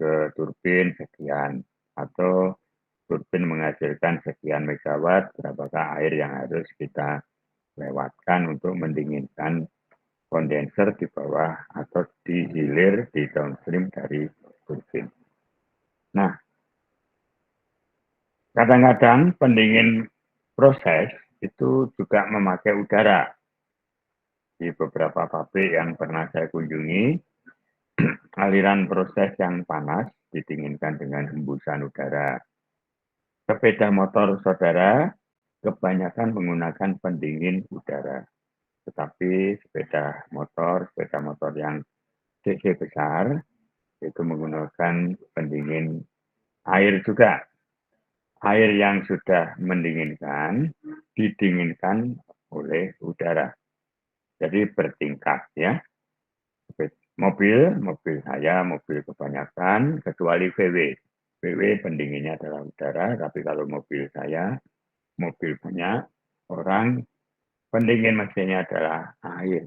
ke turbin sekian, atau turbin menghasilkan sekian megawatt, berapakah air yang harus kita lewatkan untuk mendinginkan kondenser di bawah atau di hilir di downstream dari turbin. Nah, kadang-kadang pendingin proses itu juga memakai udara. Di beberapa pabrik yang pernah saya kunjungi, aliran proses yang panas didinginkan dengan hembusan udara. Sepeda motor saudara kebanyakan menggunakan pendingin udara. Tetapi sepeda motor yang cc besar itu menggunakan pendingin air juga. Air yang sudah mendinginkan didinginkan oleh udara. Jadi bertingkat ya. Mobil saya, mobil kebanyakan kecuali VW. VW pendinginnya adalah udara, tapi kalau mobil saya, mobil banyak orang, pendingin mesinnya adalah air.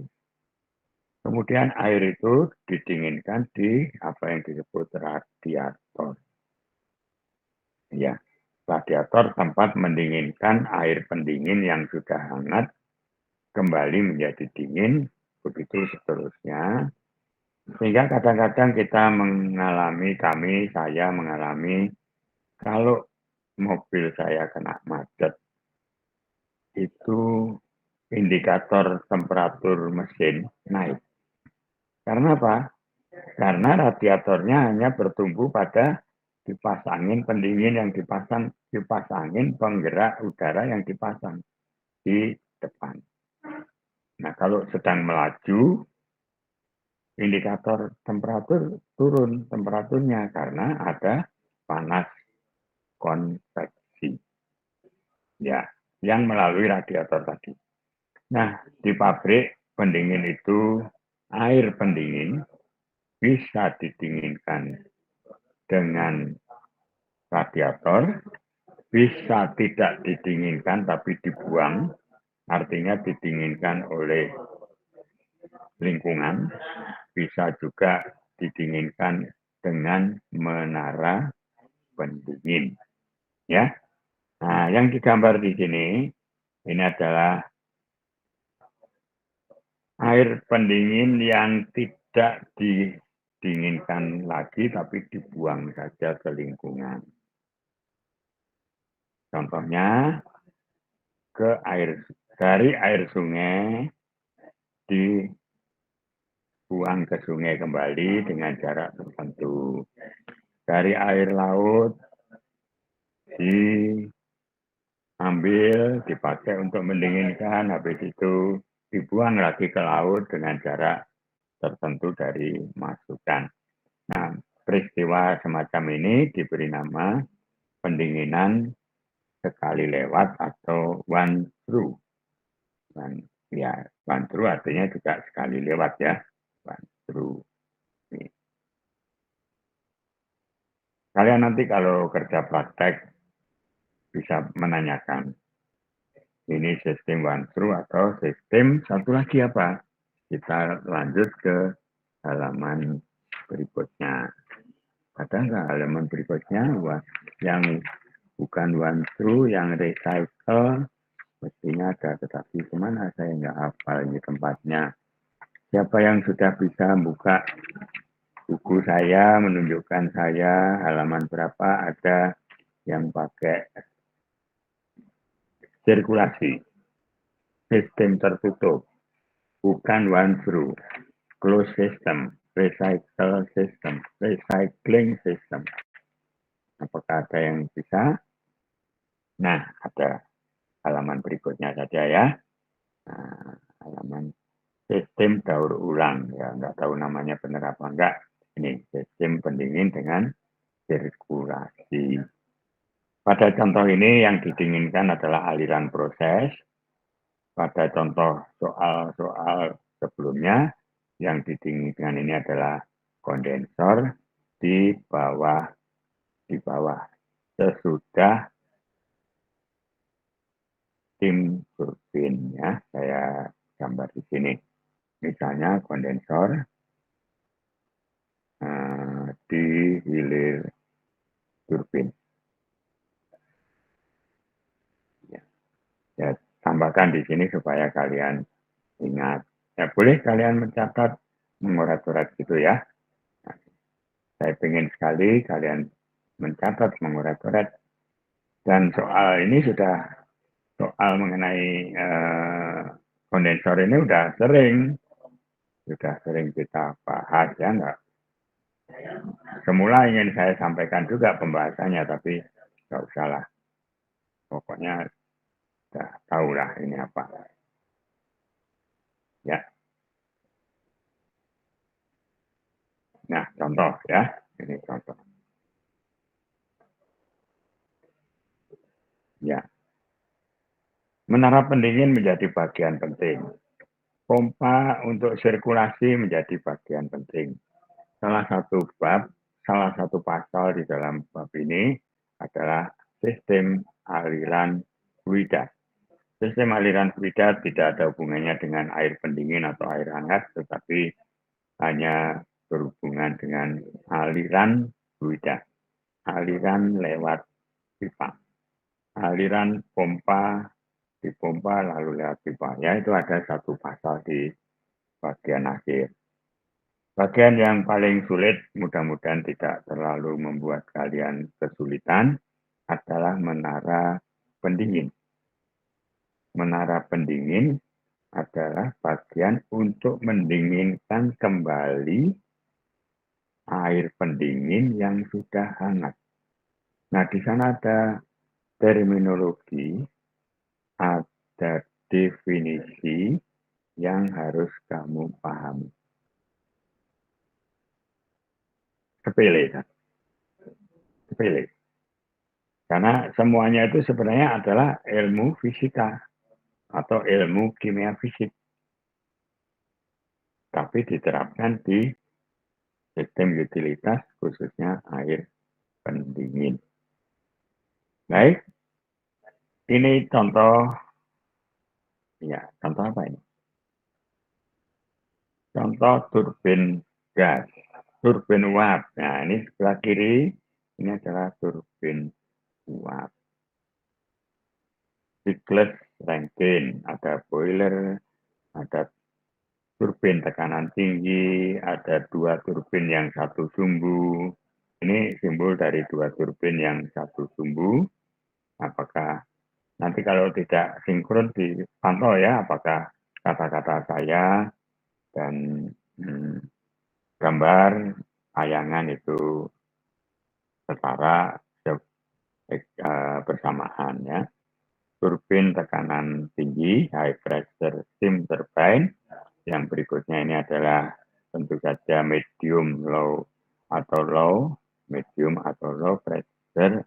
Kemudian air itu didinginkan di apa yang disebut radiator. Ya, radiator tempat mendinginkan air pendingin yang sudah hangat kembali menjadi dingin, begitu seterusnya. Sehingga kadang-kadang kita saya mengalami, kalau mobil saya kena macet, itu indikator temperatur mesin naik. Karena apa? Karena radiatornya hanya bertumbuh pada kipas angin pendingin yang dipasang, kipas angin penggerak udara yang dipasang di depan. Nah, kalau sedang melaju, indikator temperatur turun temperaturnya karena ada panas konveksi. Ya, yang melalui radiator tadi. Nah, di pabrik pendingin itu, air pendingin bisa didinginkan dengan radiator, bisa tidak didinginkan tapi dibuang, artinya didinginkan oleh lingkungan, bisa juga didinginkan dengan menara pendingin. Ya, nah yang digambar di sini ini adalah air pendingin yang tidak didinginkan lagi, tapi dibuang saja ke lingkungan. Contohnya dari air sungai dibuang ke sungai kembali dengan jarak tertentu. Dari air laut diambil, dipakai untuk mendinginkan, habis itu dibuang lagi ke laut dengan jarak tertentu dari masukan. Nah, peristiwa semacam ini diberi nama pendinginan sekali lewat atau one through. One through artinya juga sekali lewat ya. One through. Kalian nanti kalau kerja praktek bisa menanyakan, ini sistem one through atau sistem satu lagi apa? Kita lanjut ke halaman berikutnya. Ada nggak halaman berikutnya yang bukan one through, yang recycle? Mestinya ada, tetapi kemana saya nggak hafal ini tempatnya. Siapa yang sudah bisa buka buku saya, menunjukkan saya halaman berapa, ada yang pakai sirkulasi, sistem tertutup, bukan one through, closed system, recycle system, recycling system. Apakah ada yang bisa? Nah, ada halaman berikutnya saja ya. Nah, halaman sistem daur ulang, ya nggak tahu namanya benar apa enggak. Ini sistem pendingin dengan sirkulasi. Pada contoh ini yang didinginkan adalah aliran proses. Pada contoh soal-soal sebelumnya, yang didinginkan ini adalah kondensor di bawah sesudah steam turbin ya. Saya gambar di sini. Misalnya kondensor di hilir turbin. Ya, tambahkan di sini supaya kalian ingat. Ya, boleh kalian mencatat, mengurat-urat gitu ya. Nah, saya ingin sekali kalian mencatat, mengurat-urat. Dan soal ini soal mengenai kondensor ini sudah sering kita bahas ya, enggak. Semula ingin saya sampaikan juga pembahasannya, tapi nggak usah lah. Pokoknya sudah tahulah ini apa. Ya. Nah, contoh ya. Ini contoh. Ya. Menara pendingin menjadi bagian penting. Pompa untuk sirkulasi menjadi bagian penting. Salah satu pasal di dalam bab ini adalah sistem aliran fluida. Sistem aliran fluida tidak ada hubungannya dengan air pendingin atau air hangat, tetapi hanya berhubungan dengan aliran fluida. Aliran lewat pipa. Aliran dipompa lalu lewat pipa. Ya, itu ada satu pasal di bagian akhir. Bagian yang paling sulit, mudah-mudahan tidak terlalu membuat kalian kesulitan, adalah menara pendingin. Menara pendingin adalah bagian untuk mendinginkan kembali air pendingin yang sudah hangat. Nah, di sana ada terminologi, ada definisi yang harus kamu pahami. Sepele, kan? Sepele. Karena semuanya itu sebenarnya adalah ilmu fisika atau ilmu kimia fisik. Tapi diterapkan di sistem utilitas, khususnya air pendingin. Baik, ini contoh, ya, contoh apa ini? Contoh turbin gas, turbin uap. Nah, ini sebelah kiri, ini adalah turbin uap. Siklus Rankine, ada boiler, ada turbin tekanan tinggi, ada dua turbin yang satu sumbu. Ini simbol dari dua turbin yang satu sumbu. Apakah nanti kalau tidak sinkron dipantau ya, apakah kata-kata saya dan gambar tayangan itu setara bersamaan ya. Turbin tekanan tinggi, high pressure steam turbine. Yang berikutnya ini adalah tentu saja medium atau low pressure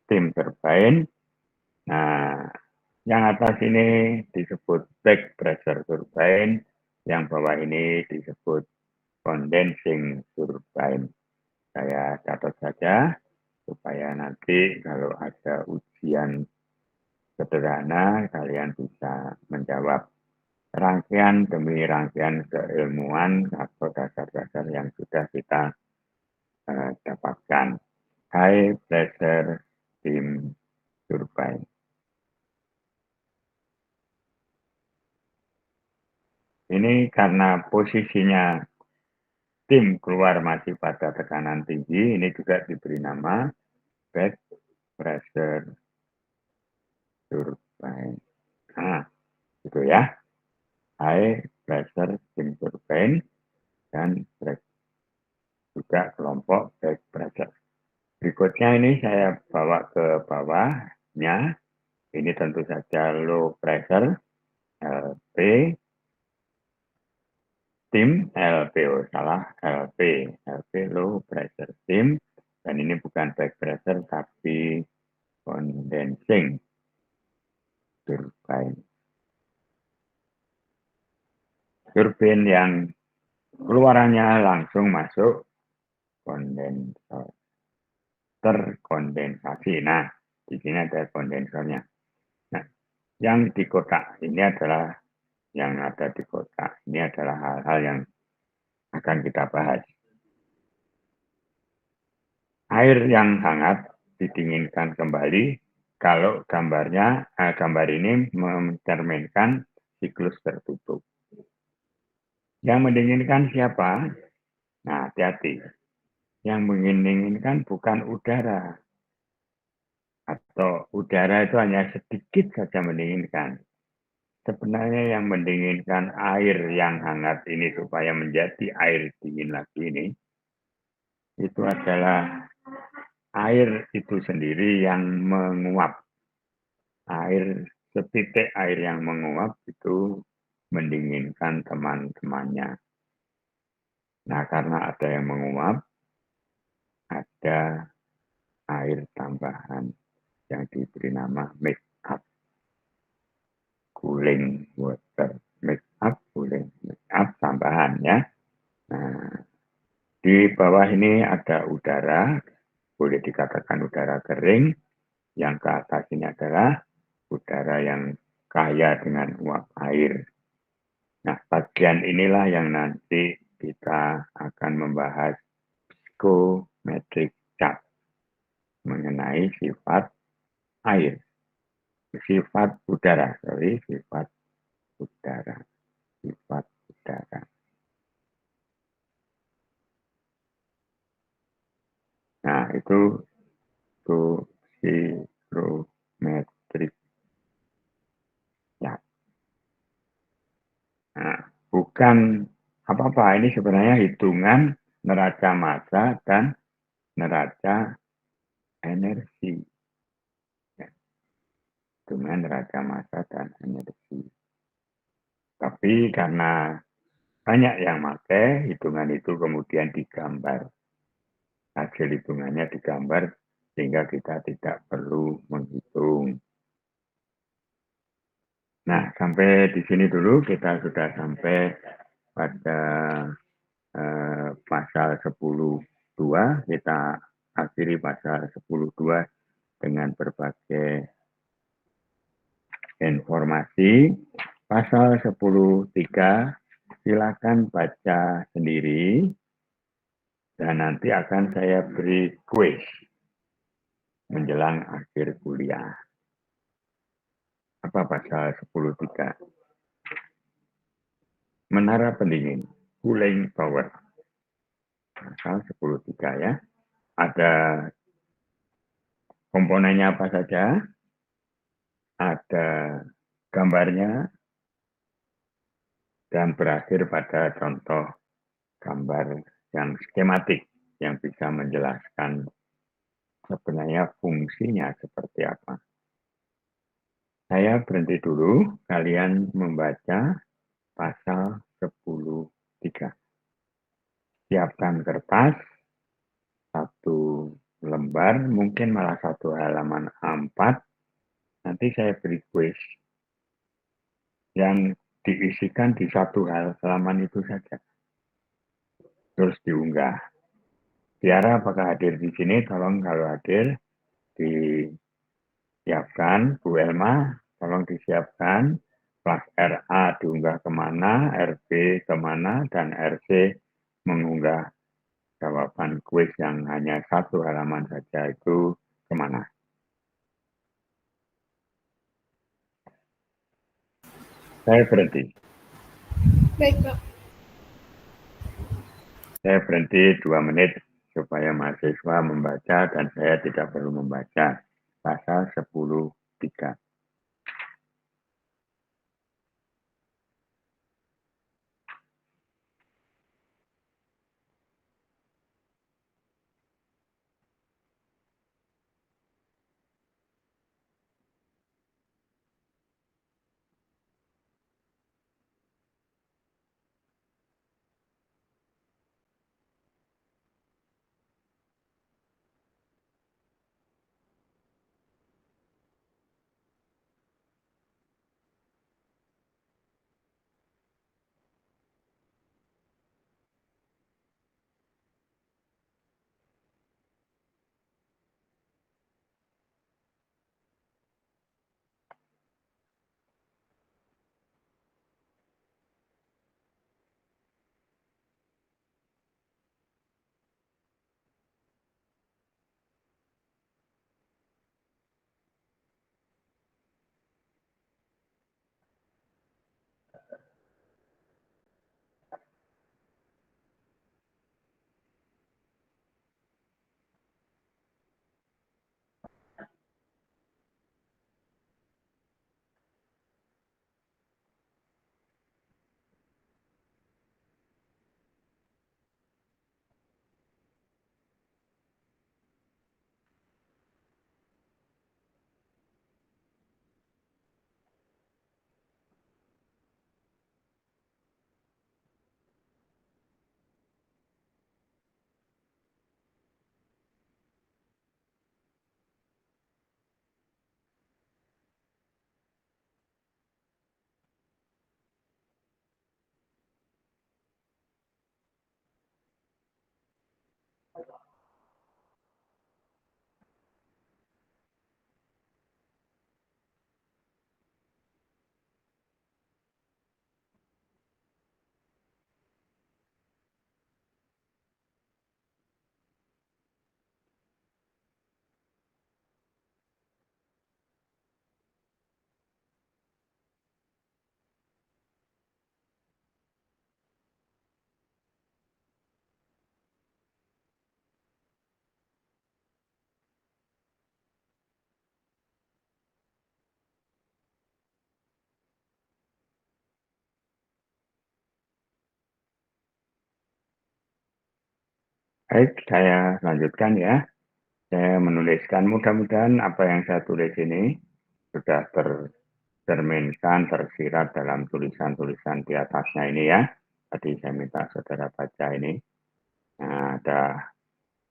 steam turbine. Nah, yang atas ini disebut back pressure turbine, yang bawah ini disebut condensing turbine. Saya catat saja supaya nanti kalau ada ujian sederhana kalian bisa menjawab rangkaian demi rangkaian keilmuan atau dasar-dasar yang sudah kita dapatkan. High pressure steam turbine. Ini karena posisinya steam keluar masih pada tekanan tinggi, ini juga diberi nama back pressure turbine. Nah, itu ya. High pressure steam turbine dan juga kelompok back pressure. Berikutnya ini saya bawa ke bawahnya. Ini tentu saja low pressure, LP, steam, LPO, salah, LP low pressure steam. Dan ini bukan back pressure, tapi condensing turbine. Turbin yang keluarannya langsung masuk kondensor. Terkondensasi. Nah, di sini ada kondensornya. Nah, yang di kotak ini adalah yang ada di kotak. Ini adalah hal-hal yang akan kita bahas. air yang hangat didinginkan kembali kalau gambar ini mencerminkan siklus tertutup. Yang mendinginkan siapa? Nah, hati-hati. Yang mendinginkan bukan udara. Atau udara itu hanya sedikit saja mendinginkan. Sebenarnya yang mendinginkan air yang hangat ini supaya menjadi air dingin lagi ini, itu adalah air itu sendiri yang menguap. Air, setitik air yang menguap itu mendinginkan teman-temannya. Nah, karena ada yang menguap, ada air tambahan yang diberi nama make up, cooling water. Make up, cooling, make up tambahan ya. Nah, di bawah ini ada udara, boleh dikatakan udara kering. Yang ke atas ini adalah udara yang kaya dengan uap air. Nah, bagian inilah yang nanti kita akan membahas psychometric chart mengenai sifat air, sifat udara, sifat udara, sifat udara. Nah, itu psychometric chart. Nah, bukan apa-apa, ini sebenarnya hitungan neraca massa dan neraca energi. Hitungan neraca massa dan energi. Tapi karena banyak yang pakai, hitungan itu kemudian digambar. Hasil hitungannya digambar sehingga kita tidak perlu menghitung. Nah, sampai di sini dulu kita sudah sampai pada pasal 10.2. Kita akhiri pasal 10.2 dengan berbagai informasi. Pasal 10.3 silakan baca sendiri dan nanti akan saya beri kuis menjelang akhir kuliah. Apa pasal 10.3? Menara pendingin, cooling tower. Pasal 10.3 ya. Ada komponennya apa saja, ada gambarnya, dan berakhir pada contoh gambar yang skematik yang bisa menjelaskan sebenarnya fungsinya seperti apa. Saya berhenti dulu, kalian membaca pasal 10.3. Siapkan kertas, satu lembar, mungkin malah satu halaman A4. Nanti saya beri kuis yang diisikan di satu halaman itu saja. Terus diunggah. Tiara apakah hadir di sini? Tolong kalau hadir disiapkan. Bu Elma, tolong disiapkan. Kelas RA diunggah kemana, RB kemana, dan RC mengunggah jawaban kuis yang hanya satu halaman saja itu kemana. Saya berhenti. Baik, Pak. Saya berhenti 2 menit supaya mahasiswa membaca dan saya tidak perlu membaca. Pasal 10.3. Baik, saya lanjutkan ya. Saya menuliskan, mudah-mudahan apa yang saya tulis ini sudah tercerminkan, tersirat dalam tulisan-tulisan di atasnya ini ya. Tadi saya minta saudara baca ini. Nah, ada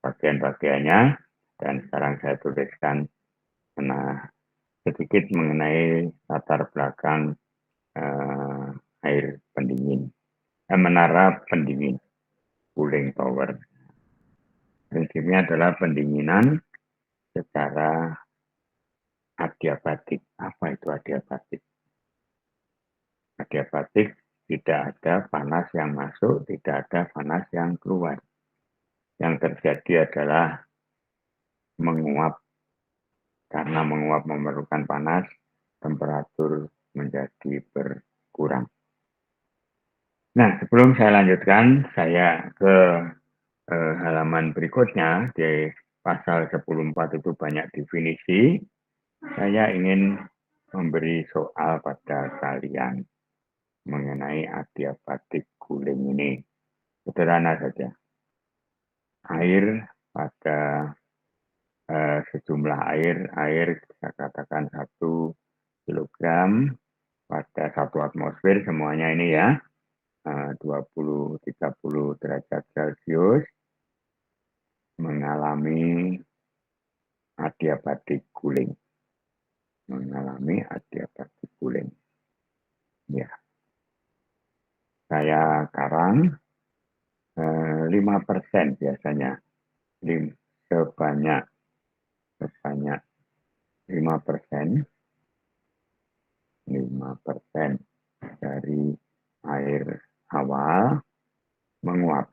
bagian-bagiannya, dan sekarang saya tuliskan sedikit mengenai latar belakang air pendingin, menara pendingin, cooling tower. Prinsipnya adalah pendinginan secara adiabatik. Apa itu adiabatik? Adiabatik tidak ada panas yang masuk, tidak ada panas yang keluar. Yang terjadi adalah menguap. Karena menguap memerlukan panas, temperatur menjadi berkurang. Nah, sebelum saya lanjutkan, saya ke halaman berikutnya. Di pasal 10.4 itu banyak definisi. Saya ingin memberi soal pada kalian mengenai adiabatik cooling ini. Sederhana saja. Air pada sejumlah air saya katakan 1 kilogram pada 1 atmosfer semuanya ini ya, 20-30 derajat Celcius mengalami adiabatik cooling. Ya, saya karang 5% biasanya, sebanyak 5% dari air awal menguap.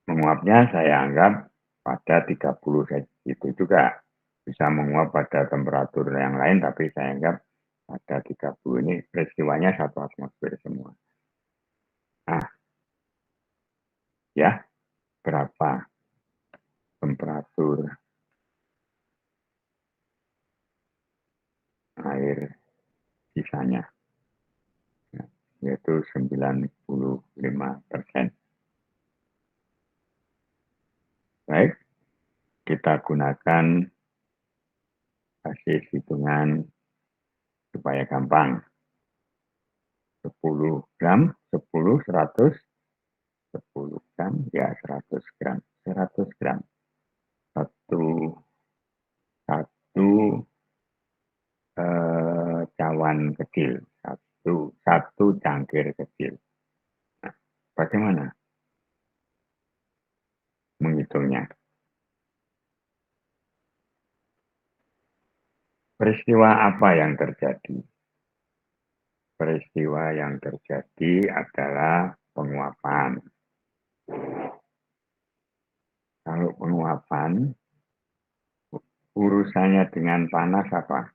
Menguapnya saya anggap pada 30 itu juga bisa menguap pada temperatur yang lain, tapi saya anggap pada 30 ini peristiwanya 1 atmosfer semua. Nah, ya, berapa temperatur air sisanya? Yaitu 95%. Baik, kita gunakan basis hitungan supaya gampang. 10 gram, 10, 100, 10 gram, ya 100 gram. 100 gram. Satu cawan kecil. Satu cangkir kecil. Nah, bagaimana menghitungnya? Peristiwa apa yang terjadi? Peristiwa yang terjadi adalah penguapan. Kalau penguapan, urusannya dengan panas apa?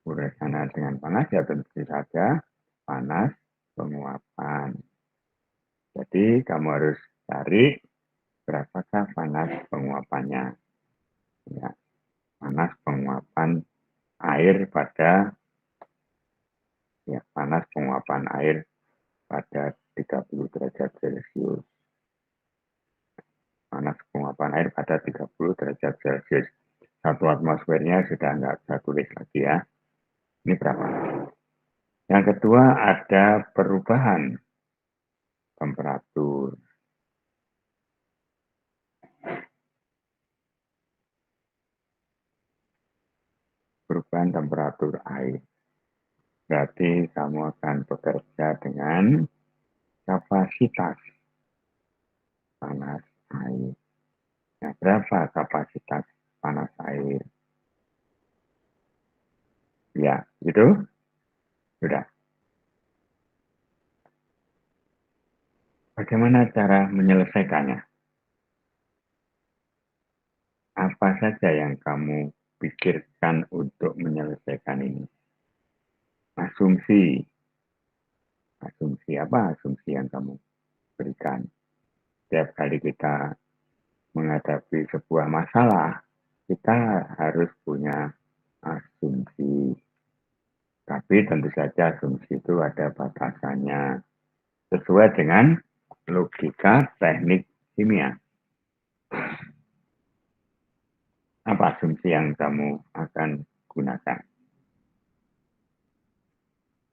Urusannya dengan panas ya tentu saja panas penguapan. Jadi kamu harus cari berapakah panas penguapannya. Ya, panas penguapan air pada panas penguapan air pada 30 derajat Celcius. Panas penguapan air pada 30 derajat Celcius. 1 atmosfernya sudah enggak saya tulis lagi ya. Ini berapa? Yang kedua ada perubahan temperatur. Perubahan temperatur air. Berarti kamu akan bekerja dengan kapasitas panas air. Nah, berapa kapasitas panas air? Ya, gitu. Sudah. Bagaimana cara menyelesaikannya? Apa saja yang kamu pikirkan untuk menyelesaikan ini? Asumsi. Asumsi apa asumsi yang kamu berikan? Setiap kali kita menghadapi sebuah masalah, kita harus punya asumsi. Tapi tentu saja asumsi itu ada batasannya. Sesuai dengan logika teknik kimia. Apa asumsi yang kamu akan gunakan?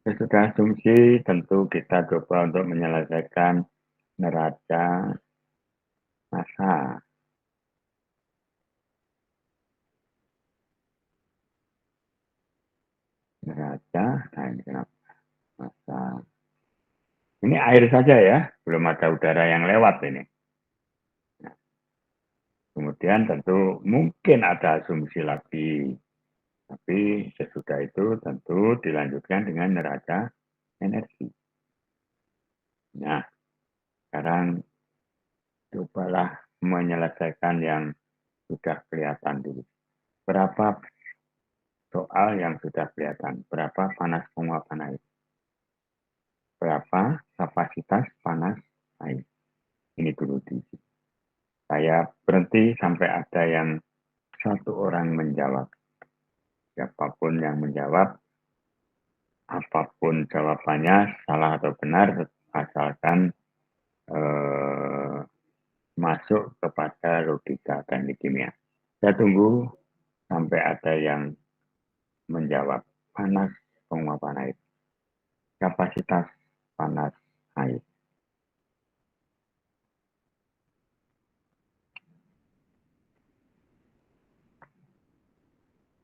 Sesudah asumsi, tentu kita coba untuk menyelesaikan neraca massa. Neraca, nah ini kenapa? Massa. Ini air saja ya, belum ada udara yang lewat ini. Nah, kemudian tentu mungkin ada asumsi lagi. Tapi sesudah itu tentu dilanjutkan dengan neraca energi. Nah, sekarang cobalah menyelesaikan yang sudah kelihatan dulu. Berapa soal yang sudah kelihatan? Berapa panas penguapan air? Berapa kapasitas panas air? Ini dulu saya berhenti sampai ada yang satu orang menjawab. Siapapun yang menjawab, apapun jawabannya, salah atau benar, asalkan masuk kepada logika teknik kimia. Saya tunggu sampai ada yang menjawab panas penguapan air, kapasitas panas air.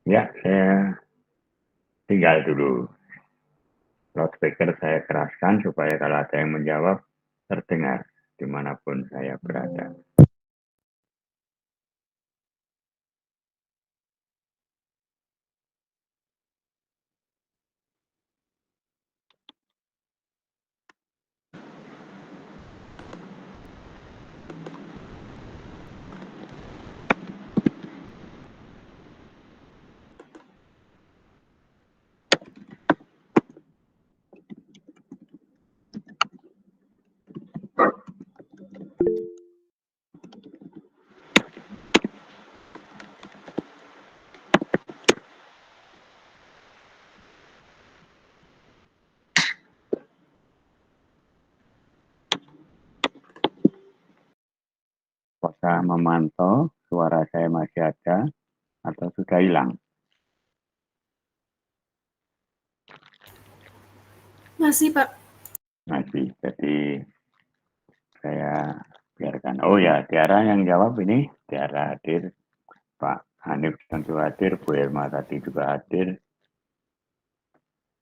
Ya, saya tinggal dulu. Loudspeaker saya keraskan supaya kalau ada yang menjawab, terdengar dimanapun saya berada. Apakah memantau suara saya masih ada atau sudah hilang? Masih, Pak. Masih, jadi saya biarkan. Oh ya, Tiara yang jawab ini, Tiara hadir, Pak Hanif tentu hadir, Bu Irma tadi juga hadir.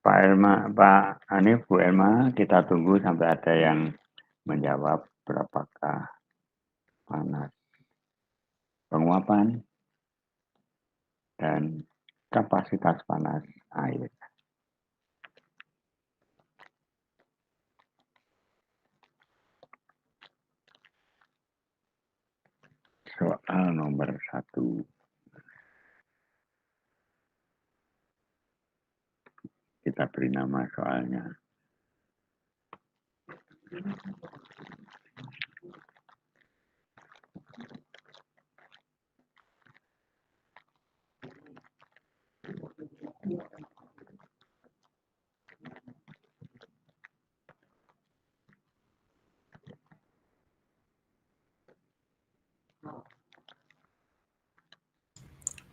Pak Hanif, Bu Irma, kita tunggu sampai ada yang menjawab berapakah panas penguapan dan kapasitas panas air. Soal nomor 1. Kita beri nama soalnya.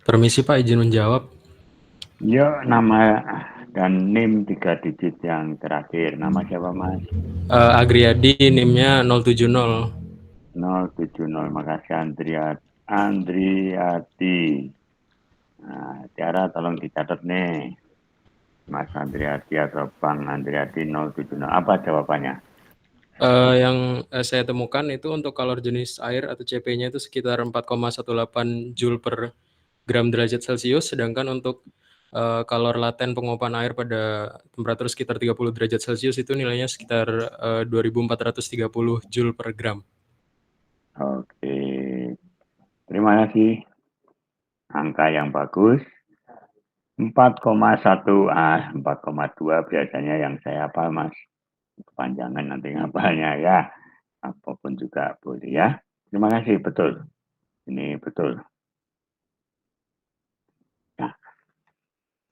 Permisi Pak, izin menjawab. Yuk, nama dan NIM 3 digit yang terakhir. Nama siapa, Mas? Agriyadi, NIM-nya 070. 070. Makasih, Andriati. Nah, Tiara tolong dicatat nih. Mas Andriati atau Bang Andriati 070. Apa jawabannya? Yang saya temukan itu untuk kalor jenis air atau CP-nya itu sekitar 4,18 Joule per gram derajat Celcius, sedangkan untuk kalor laten penguapan air pada temperatur sekitar 30 derajat Celcius itu nilainya sekitar 2430 Joule per gram. Oke. Terima kasih. Angka yang bagus. 4,1, 4,2 biasanya yang saya hafal, Mas. Kepanjangan nanti ngapalnya ya. Apapun juga boleh ya. Terima kasih, betul. Ini betul. Nah,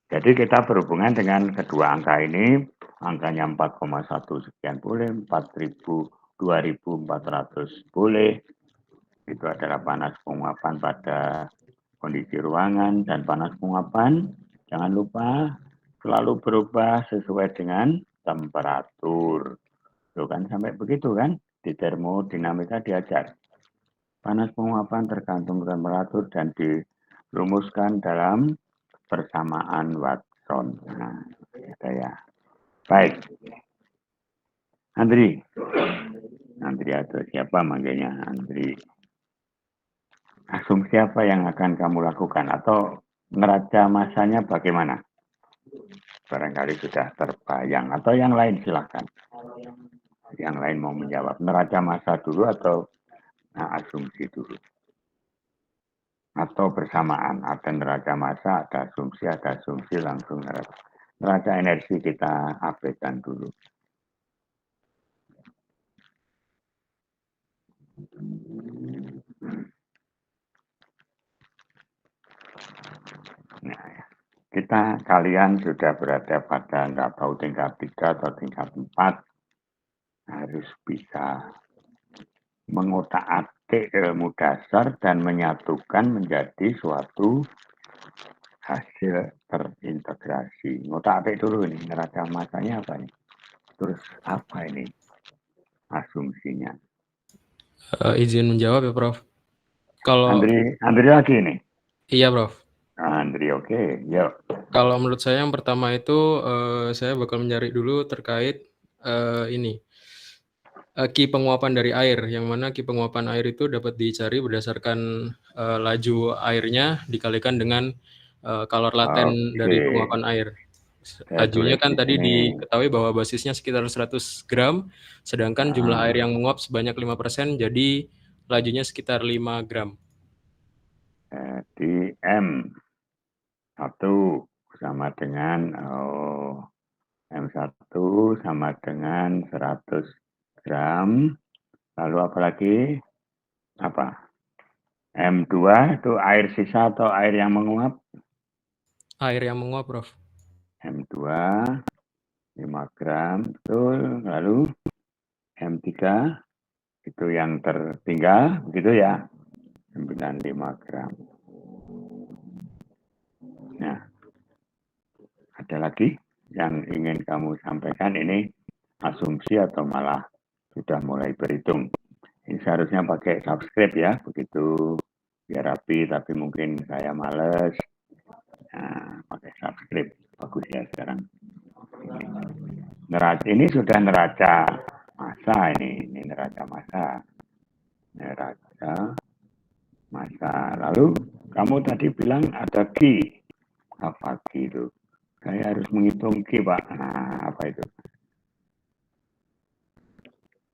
jadi kita berhubungan dengan kedua angka ini. Angkanya 4,1 sekian boleh, 4000 2400 boleh. Itu adalah panas penguapan pada kondisi ruangan, dan panas penguapan jangan lupa selalu berubah sesuai dengan temperatur. Tuh kan sampai begitu kan? Di termodinamika diajar. Panas penguapan tergantung temperatur dan dirumuskan dalam persamaan Watson. Nah, ada ya. Baik. Andri atau siapa manggilnya Andri? Asumsi apa yang akan kamu lakukan atau neraca masanya bagaimana? Barangkali sudah terbayang atau yang lain silakan. Yang lain mau menjawab neraca masa dulu atau asumsi dulu. Atau bersamaan, ada neraca masa, ada asumsi langsung neraca. Neraca energi kita abaikan dulu. Nah, kalian sudah berada pada nggak tahu tingkat 3 atau tingkat 4, harus bisa mengotak-atik ilmu dasar dan menyatukan menjadi suatu hasil terintegrasi. Ngotak-atik dulu ini, neraca masanya apa nih? Terus apa ini asumsinya? Izin menjawab ya, Prof. Kalau Andri lagi nih. Iya, Prof. Andri, oke. Yuk. Kalau menurut saya yang pertama itu saya bakal mencari dulu terkait ini ki penguapan dari air, yang mana ki penguapan air itu dapat dicari berdasarkan laju airnya dikalikan dengan kalor laten dari penguapan air. Lajunya kan tadi diketahui bahwa basisnya sekitar 100 gram, sedangkan jumlah air yang menguap sebanyak 5%, jadi lajunya sekitar 5 gram. Di M1 sama dengan M1 sama dengan 100 gram. Lalu apalagi? Apa? M2 itu air sisa atau air yang menguap? Air yang menguap, Prof. M2 5 gram, betul. Lalu M3 itu yang tertinggal, begitu ya, 95 gram. Nah, ada lagi yang ingin kamu sampaikan, ini asumsi atau malah sudah mulai berhitung? Ini seharusnya pakai subscribe ya, begitu biar rapi, tapi mungkin saya males. Nah, pakai subscribe, bagus ya sekarang. Neraca ini sudah neraca masa, ini neraca masa. Neraca masa. Lalu kamu tadi bilang ada Q. Apa Q itu? Saya harus menghitung Q, Pak. Nah, apa itu?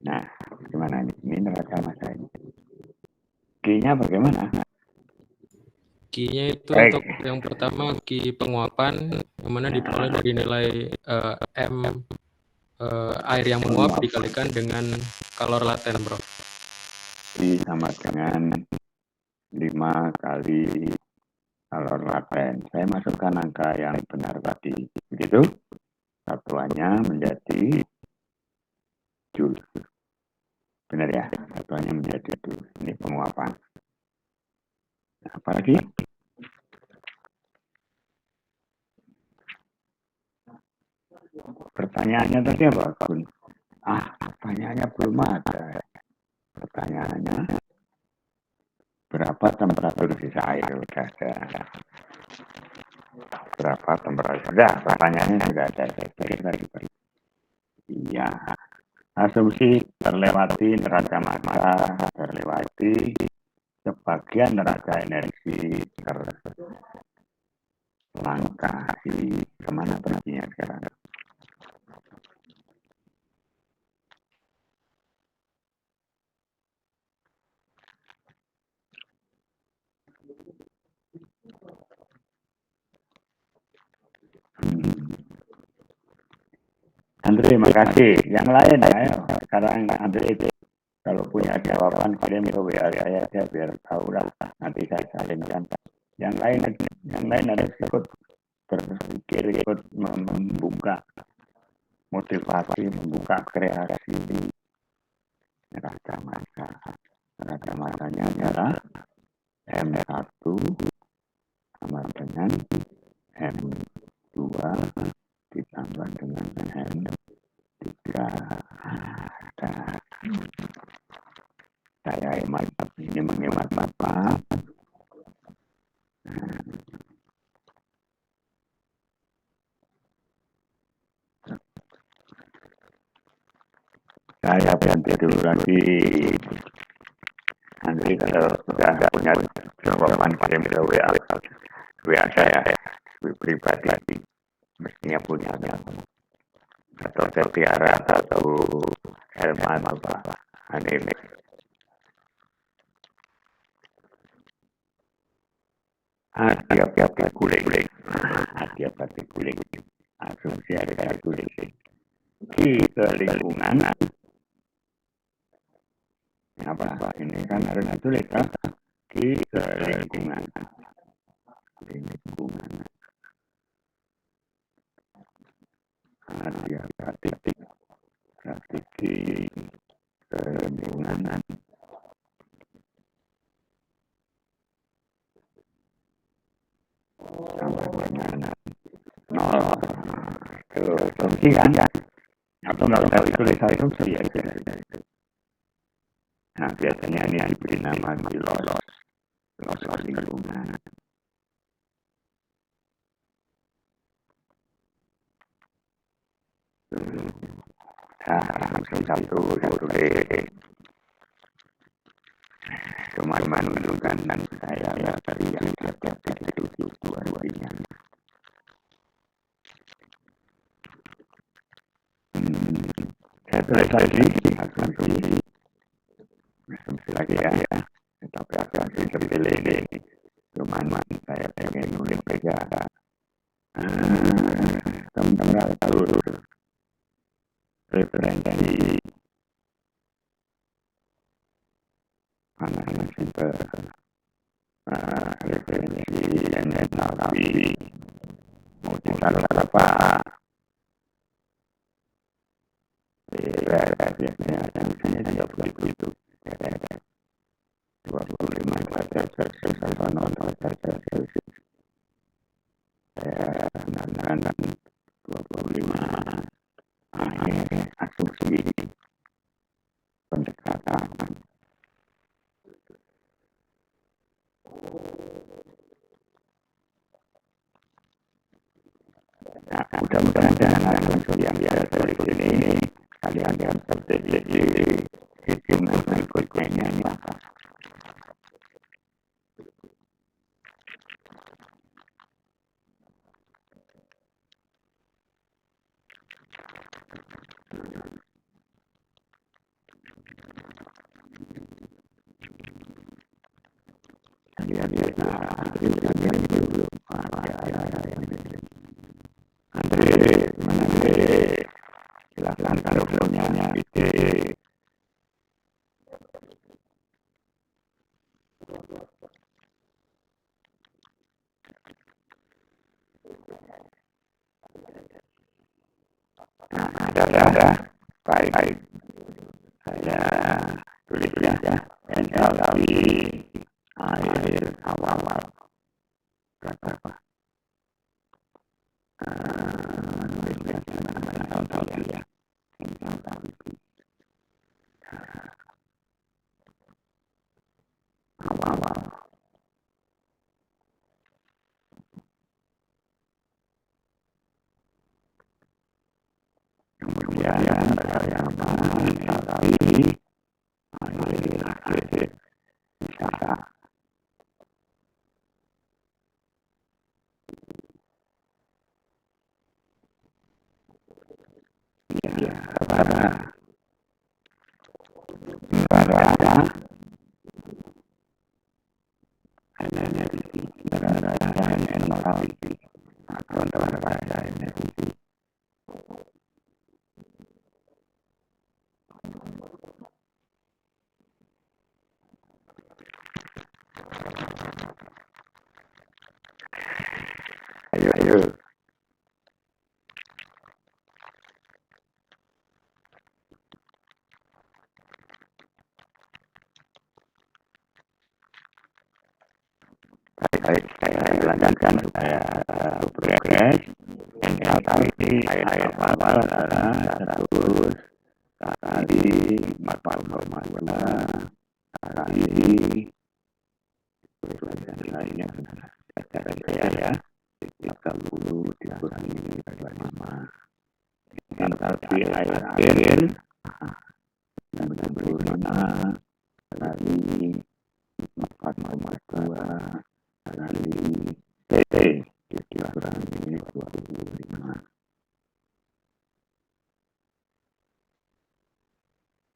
Nah, gimana ini? Ini neraca masa ini. Q-nya bagaimana? Q-nya itu untuk yang pertama Q penguapan, yang mana diperoleh dari nilai M air yang menguap dikalikan dengan kalor laten, Bro. Q sama dengan 5 kali kalor laten. Saya masukkan angka yang benar tadi. Begitu? Satuannya menjadi Joule. Benar ya? Satuannya menjadi Joule. Ini penguapan. Nah, apalagi? Pertanyaannya tadi apa, Gun? Pertanyaannya belum ada. Pertanyaannya, berapa temperatur sisa air? Sudah ada. Berapa temperatur? Sudah, pertanyaannya sudah ada. Saya pikir tadi. Iya. Asumsi terlewati neraca massa, terlewati sebagian neraca energi terlangkahi. Kemana perginya sekarang? Andre, makasih. Yang lain, ayo. Sekarang Andre itu kalau punya jawaban kirim ke WA saya aja biar tahu lah. Nanti saya salinkan. Yang lain harus ikut berpikir, ikut membuka motivasi, membuka kreasi. Racamatanya adalah M1 sama dengan M2 ditambah dengan M3. Saya hemat, ini menghemat Bapak. Saya ganti dulu lagi. Nanti kalau sudah punya jawaban kirim ke WA saya pribadi, mestinya punya atau Tiara atau Herman apa anime. Tiap kulit, asumsi ada kulit di lingkungan. Apa ini kan harus tulis di lingkungan. Dia praktik di lingkungan. Sama dengan itu asumsi kan? Atau nggak tahu tulis asumsi ya. Nah, biasanya ini diberi nama los lingkungan. Langsung satu cuma menunjukkan saya tadi yang tiap itu dua-duanya. Saya tulis lagi asumsi lagi ya. Tapi asumsi terpilih ini. Cuman saya pengen nulis beda. Temperatur referensi anak-anak simple referensi energi mau ditaruh apa biasanya tidak begitu 25 derajat Celcius atau 0 derajat Celcius saya menandakan 25 asumsi pendekatan. Nah, mudah-mudahan dengan asumsi yang biasa dari sini kalian yang terdetek di hitungan berikutnya ini apa? Silahkan kalau punya ide. Ada. Baik. Saya tulis ya. Enthalpi air awal. Berapa? Nulisnya mana enthalpi ya. Enthalpi. Awal. Kemudian saya enthalpi air bisa. Ya, para hanya energi atau bahasa energi. Ayo. Baik, saya lanjutkan supaya progres. Entalpi air awal adalah 100 kali 4,2 kali lainnya secara saya ya 30 dikurangi 25. Entalpi air akhir 65 kali 4,2 kali T dikurangi 25.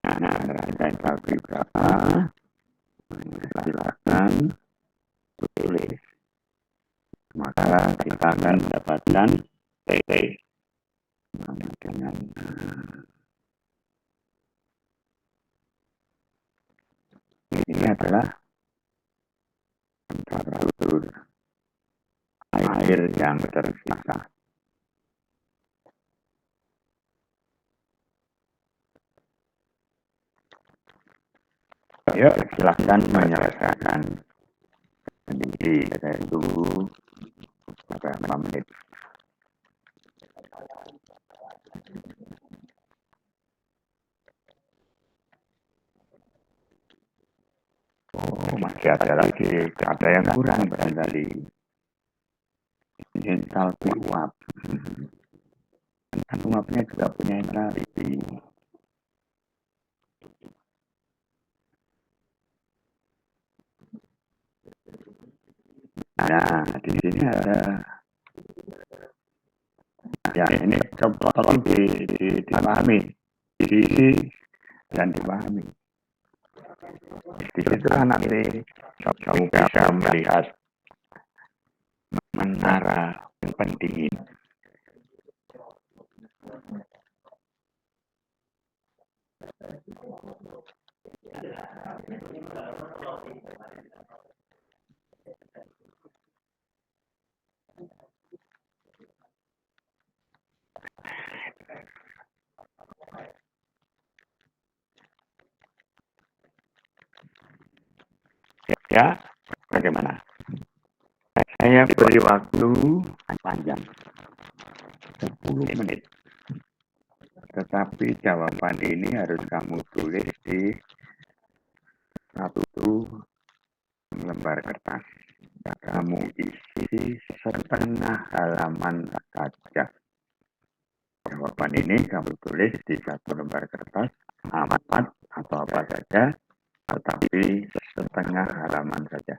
Nah, ada entalpi berapa? Silakan tulis. Maka kita akan mendapatkan T dengan ini adalah temperatur air yang tersisa. Yuk, silahkan menyelesaikan sendiri. Saya tunggu beberapa menit. Oh, masih ada lagi. Ada yang kurang barangkali. Entalpi uap. Dan uapnya juga punya entalpi. Nah, di sini ada. Ya, ini coba tolong dipahami. Diisi dan dipahami. Di situ nanti kamu bisa melihat menara pendingin. Ya, bagaimana? Saya beri waktu panjang 10 menit. Tetapi jawaban ini harus kamu tulis di satu lembar kertas. Kamu isi setengah halaman saja. Jawaban ini kamu tulis di satu lembar kertas, A4 atau apa saja, tetapi setengah halaman saja.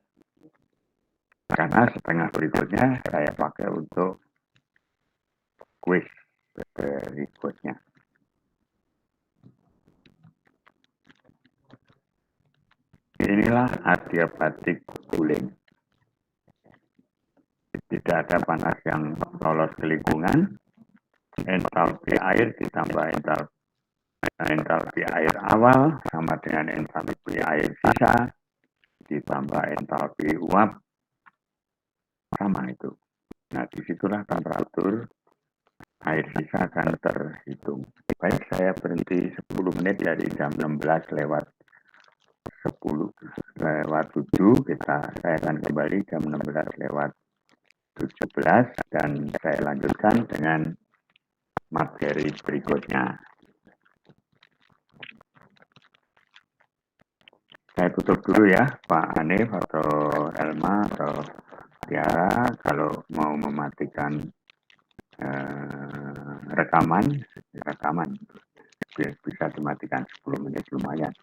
Karena setengah berikutnya saya pakai untuk kuis berikutnya. Inilah adiabatik cooling. Tidak ada panas yang lolos ke lingkungan. Entalpi air ditambah entalpi air awal sama dengan entalpi air sisa ditambah entalpi uap sama itu. Nah, disitulah temperatur air sisa akan terhitung. Baik, saya berhenti 10 menit dari jam 16 lewat 10 lewat 7. Saya akan kembali jam 16 lewat 17 dan saya lanjutkan dengan materi berikutnya. Saya tutup dulu ya, Pak Hanif atau Elma atau Tiara, kalau mau mematikan rekaman bisa dimatikan 10 menit lumayan.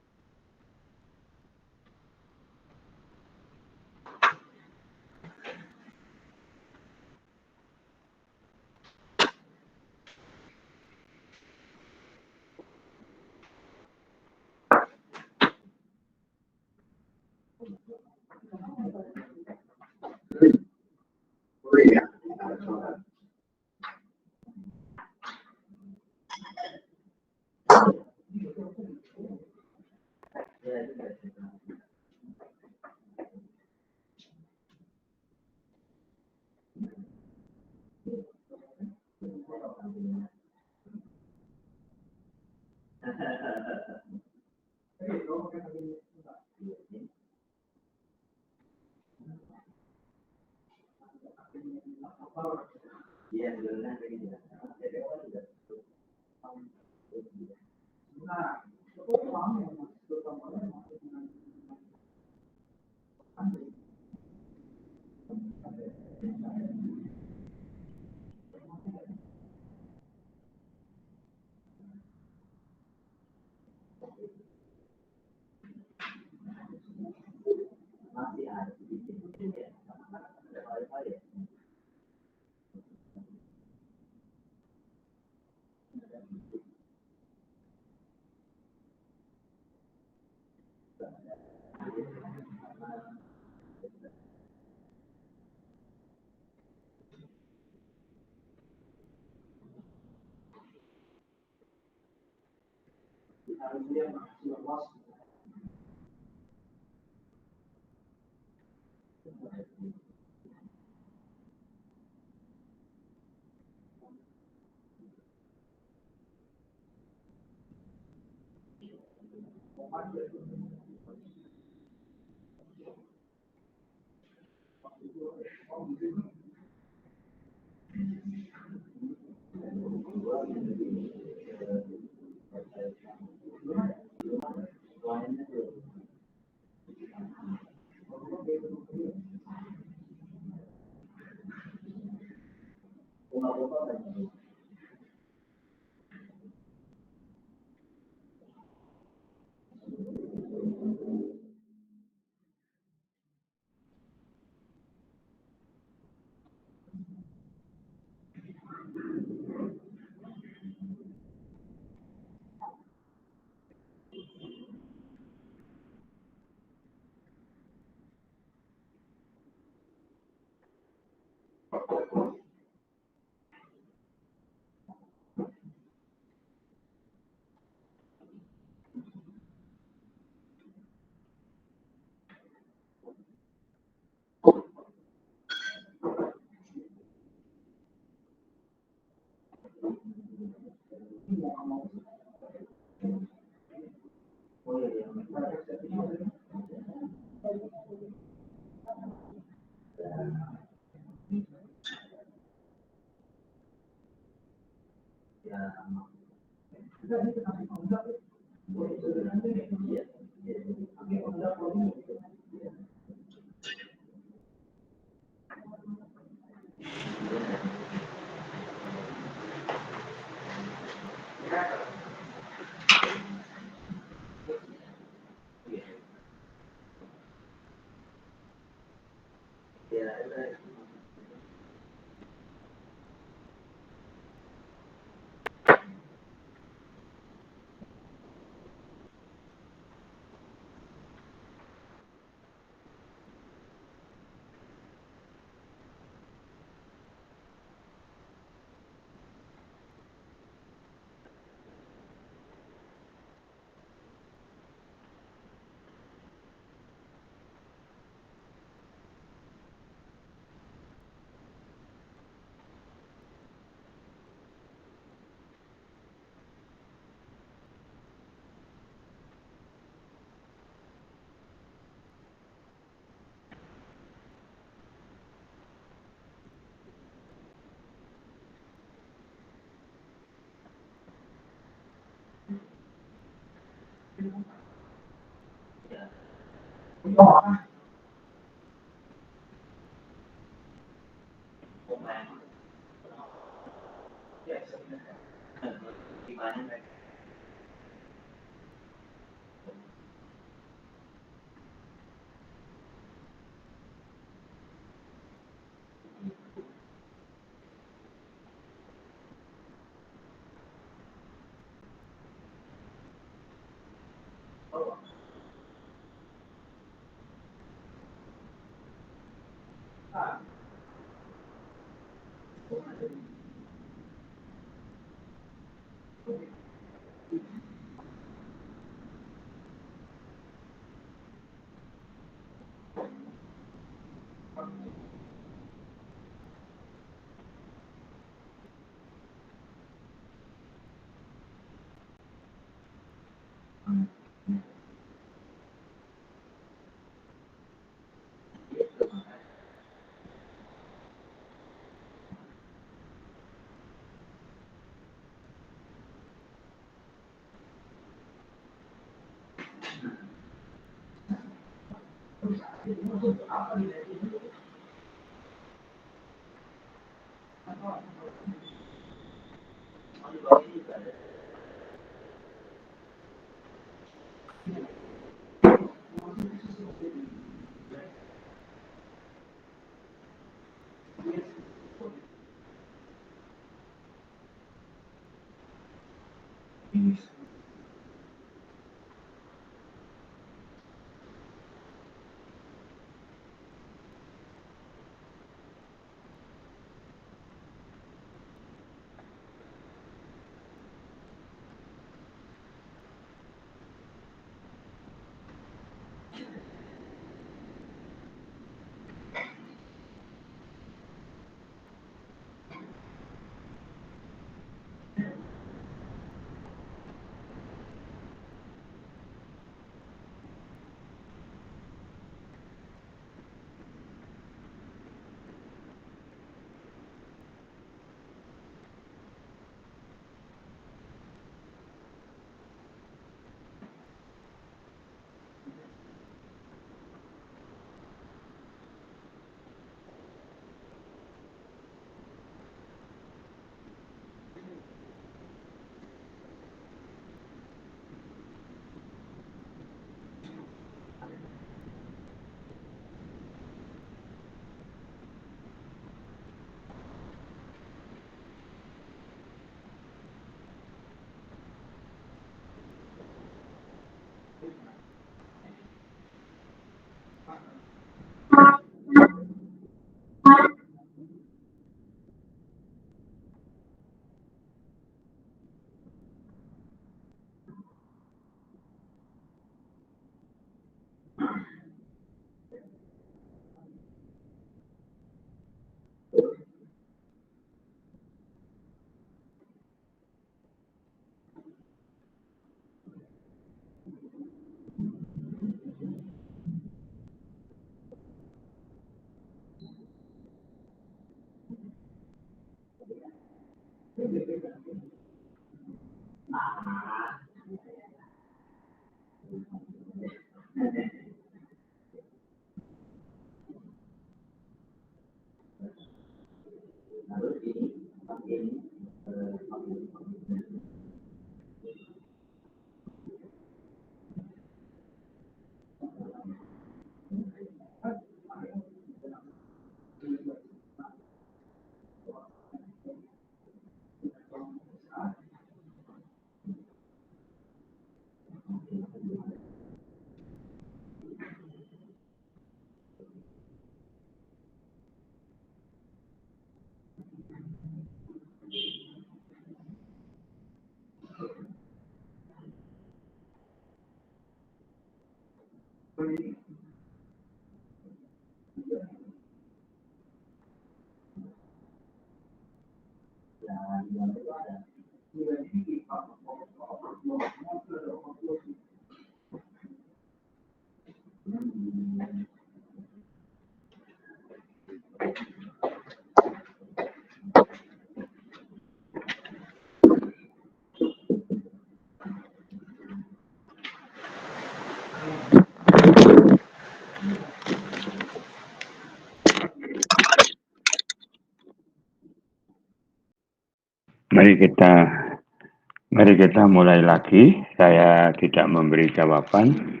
Mari kita mulai lagi. Saya tidak memberi jawaban.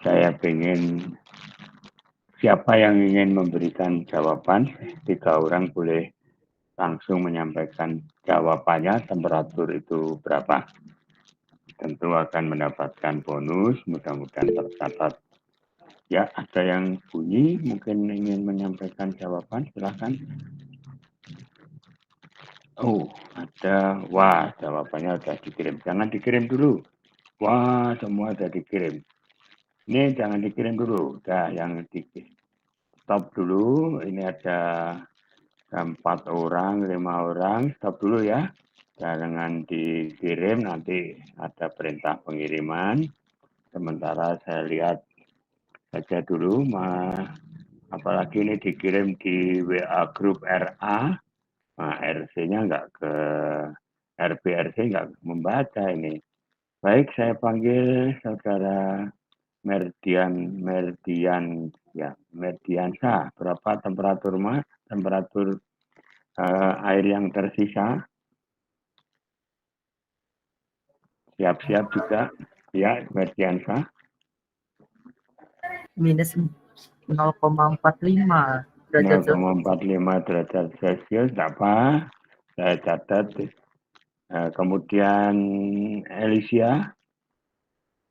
Saya ingin siapa yang ingin memberikan jawaban, 3 orang boleh langsung menyampaikan jawabannya. Temperatur itu berapa? Tentu akan mendapatkan bonus. Mudah-mudahan tercatat Ya, ada yang bunyi, mungkin ingin menyampaikan jawaban, silahkan. Oh, ada. Wah, jawabannya sudah dikirim. Jangan dikirim dulu. Wah, semua sudah dikirim. Ini jangan dikirim dulu. Udah, yang dikirim. Stop dulu. Ini ada 4 orang, 5 orang. Stop dulu ya. Jangan dikirim, nanti ada perintah pengiriman. Sementara saya lihat saja dulu, apalagi ini dikirim di WA grup RA, nah, RC-nya nggak ke RBRC, nggak membaca ini. Baik, saya panggil saudara Merdiansa. Berapa temperatur air yang tersisa? Siap-siap juga, ya, Merdiansa. Minus 0,45 derajat Celcius. 0,45 derajat Celcius, tidak apa. Saya catat. Kemudian Alicia,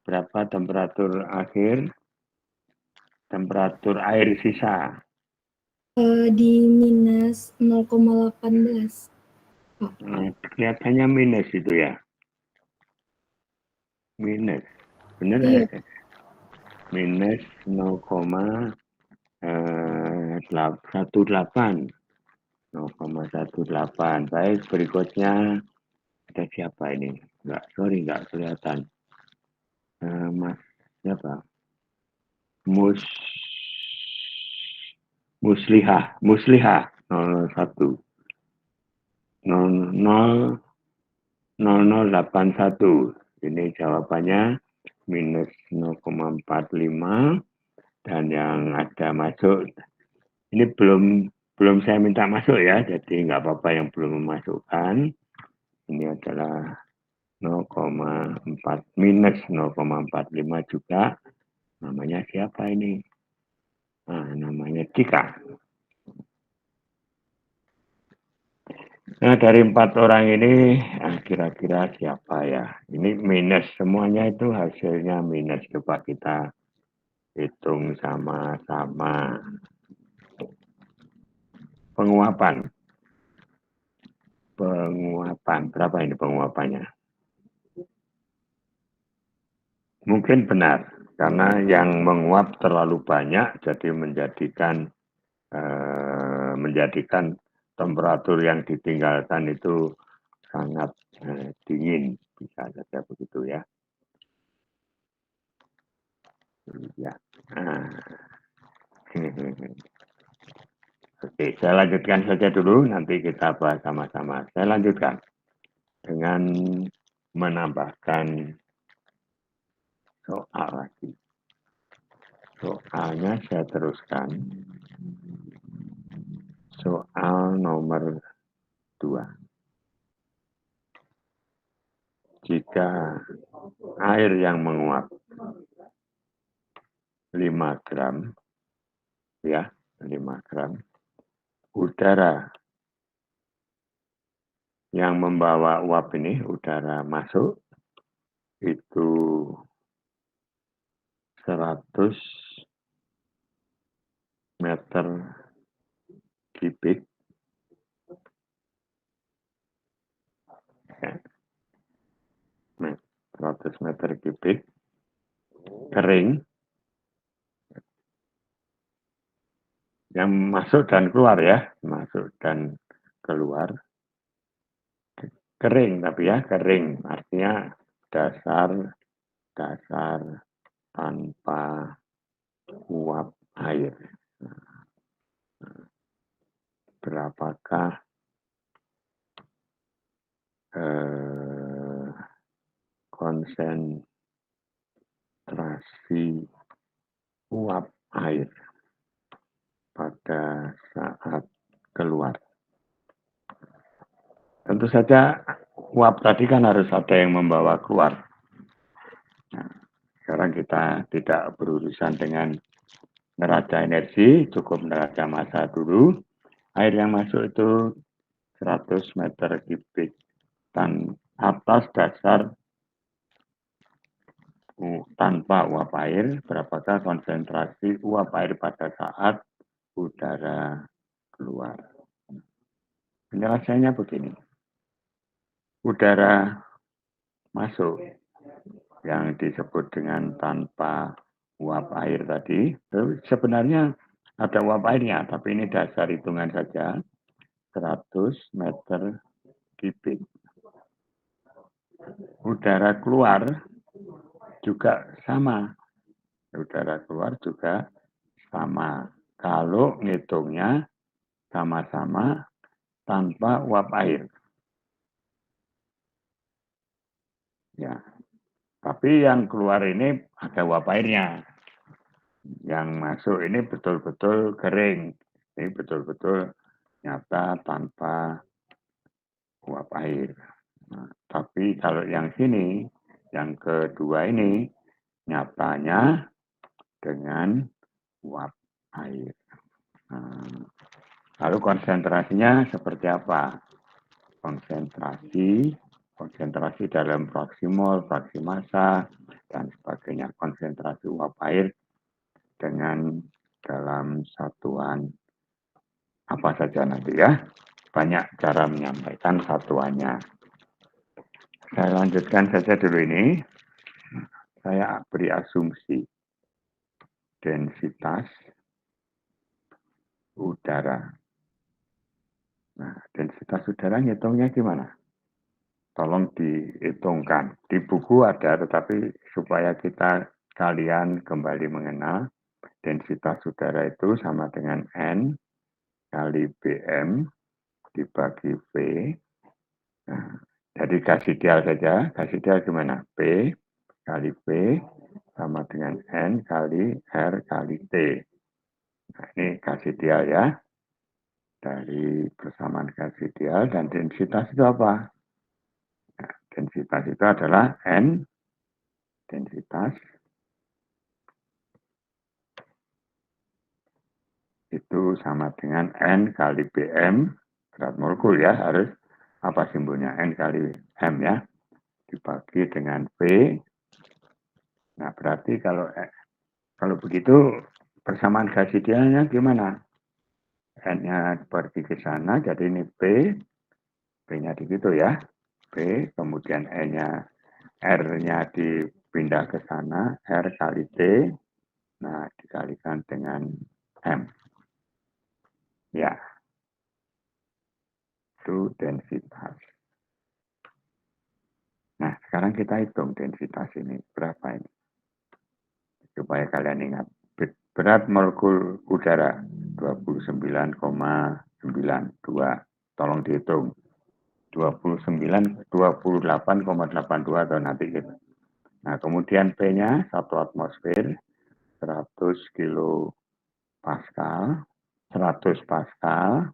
berapa temperatur akhir? Temperatur air sisa? Di minus 0,18. Kelihatannya minus itu ya. Minus. Benar Iya. ya? Minus 0,18. 0,18. Baik, berikutnya ada siapa ini? Nggak kelihatan. Mas siapa? Musliha 001 0081. Ini jawabannya minus 0,45 dan yang ada masuk ini belum saya minta masuk ya, jadi nggak apa-apa yang belum memasukkan. Ini adalah 0,4 minus 0,45 juga. Namanya siapa ini? Nah, namanya Cika. Nah, dari 4 orang ini, kira-kira siapa ya? Ini minus, semuanya itu hasilnya minus. Coba kita hitung sama-sama. Penguapan, berapa ini penguapannya? Mungkin benar, karena yang menguap terlalu banyak, jadi menjadikan temperatur yang ditinggalkan itu sangat dingin, bisa saja begitu ya. Ya. Oke, saya lanjutkan saja dulu, nanti kita bahas sama-sama. Saya lanjutkan dengan menambahkan soal lagi. Soalnya saya teruskan. Soal nomor 2. Jika air yang menguap 5 gram, ya, 5 gram, udara yang membawa uap ini, udara masuk, itu 100 meter kubik. Ya. 100 meter kubik kering yang masuk dan keluar ya, masuk dan keluar kering, tapi ya kering artinya dasar tanpa uap air. Berapakah konsentrasi uap air pada saat keluar? Tentu saja uap tadi kan harus ada yang membawa keluar. Nah, sekarang kita tidak berurusan dengan neraca energi, cukup neraca massa dulu. Air yang masuk itu 100 meter kubik dan atas dasar tanpa uap air, berapakah konsentrasi uap air pada saat udara keluar. Penjelasannya begini. Udara masuk yang disebut dengan tanpa uap air tadi, itu sebenarnya ada uap airnya, tapi ini dasar hitungan saja, 100 meter kubik. Udara keluar juga sama. Udara keluar juga sama. Kalau ngitungnya sama-sama tanpa uap air. Ya. Tapi yang keluar ini ada uap airnya. Yang masuk ini betul-betul kering. Ini betul-betul nyata tanpa uap air. Nah, tapi kalau yang sini, yang kedua ini, nyatanya dengan uap air. Nah, lalu konsentrasinya seperti apa? Konsentrasi dalam fraksi mol, fraksi massa, dan sebagainya. Konsentrasi uap air dengan dalam satuan apa saja nanti ya. Banyak cara menyampaikan satuannya. Saya lanjutkan saja dulu ini. Saya beri asumsi densitas udara. Nah, densitas udara ngitungnya gimana? Tolong dihitungkan. Di buku ada, tetapi supaya kalian kembali mengenal, densitas udara itu sama dengan N kali BM dibagi V. Nah, jadi gas ideal saja. Gas ideal gimana? P kali V sama dengan N kali R kali T. Nah, ini gas ideal ya. Dari persamaan gas ideal dan densitas itu apa? Nah, densitas itu adalah N, densitas itu sama dengan N kali BM, berat molekul ya, harus apa simbolnya? N kali M ya, dibagi dengan V. Nah, berarti kalau begitu persamaan gas idealnya gimana? N-nya pergi ke sana, jadi ini P, P-nya di situ ya, P, kemudian N-nya, R-nya dipindah ke sana, R kali T, nah dikalikan dengan M. Ya, itu densitas. Nah, sekarang kita hitung densitas ini, berapa ini? Supaya kalian ingat. Berat molekul udara 29,92. Tolong dihitung. 28,82 atau nanti gitu. Nah, kemudian P-nya 1 atmosfer 100 kilo Pascal, 100 Pascal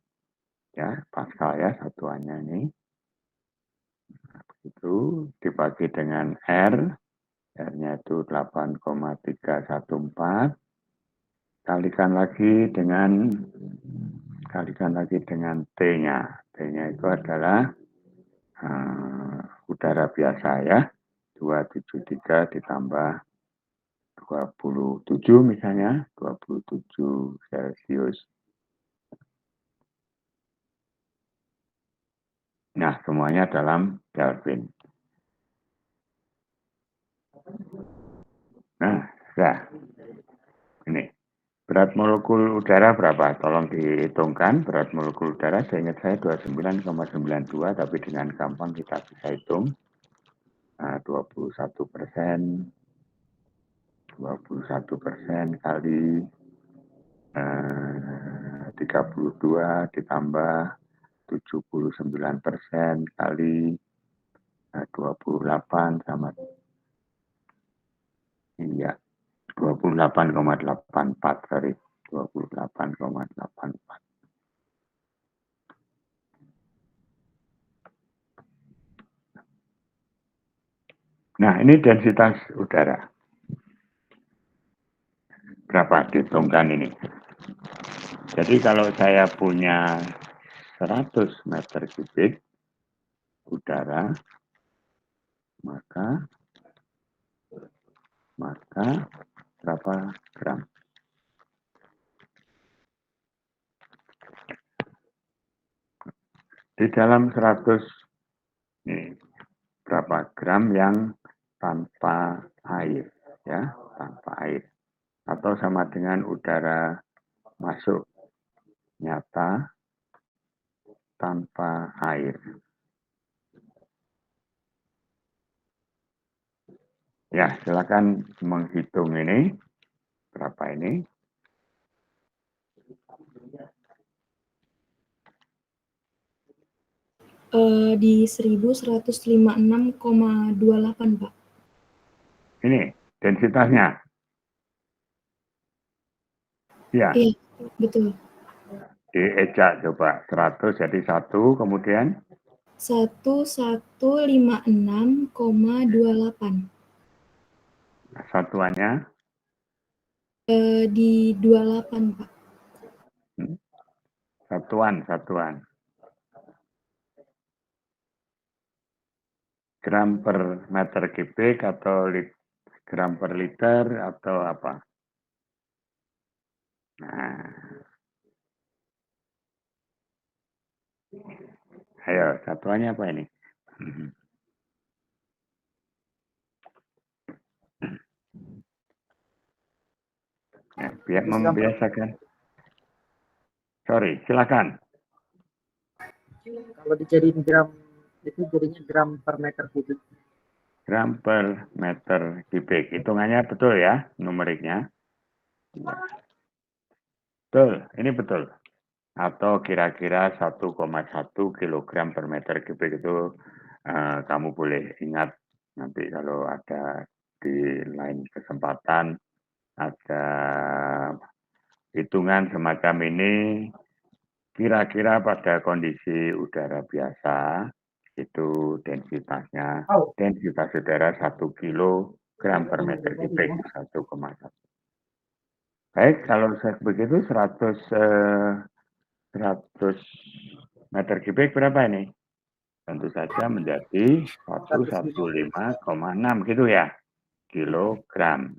ya, Pascal ya satuannya ini. Nah, begitu dibagi dengan R, R-nya itu 8,314. Kalikan lagi dengan T-nya. T-nya itu adalah udara biasa ya. 273 ditambah 27 misalnya, 27 Celcius. Nah, semuanya dalam Kelvin. Nah, ya. Ini. Berat molekul udara berapa? Tolong dihitungkan. Berat molekul udara seingat saya 29,92, tapi dengan gampang kita bisa hitung. Nah, 21% kali 32 ditambah 79% kali 28 sama iya 28,84 sorry 28,84. Nah, ini densitas udara. Berapa dihitungkan ini? Jadi kalau saya punya 100 meter kubik udara, maka maka berapa gram? Di dalam 100 ini berapa gram yang tanpa air, ya, tanpa air, atau sama dengan udara masuk nyata tanpa air. Ya, silakan menghitung ini berapa ini. Di 1156,28, Pak. Ini densitasnya. Ya, Iya, betul. diejak coba 100 jadi 1, kemudian 1156,28. satuannya Di 28, Pak. satuan. Gram per meter kubik atau gram per liter atau apa? Nah, ayo satuannya apa ini? Ya, biar membiasakan. Sorry, silakan. Kalau dijadiin gram itu jadinya gram per meter kubik. Gram per meter kubik. Hitungannya betul ya, numeriknya. Betul, ini betul. Atau kira-kira 1,1 kilogram per meter kubik itu kamu boleh ingat nanti kalau ada di lain kesempatan ada hitungan semacam ini, kira-kira pada kondisi udara biasa itu densitas udara 1 kilogram per meter kubik, 1,1. Baik, kalau begitu 100 meter kubik berapa ini? Tentu saja menjadi 115,6 gitu ya, kilogram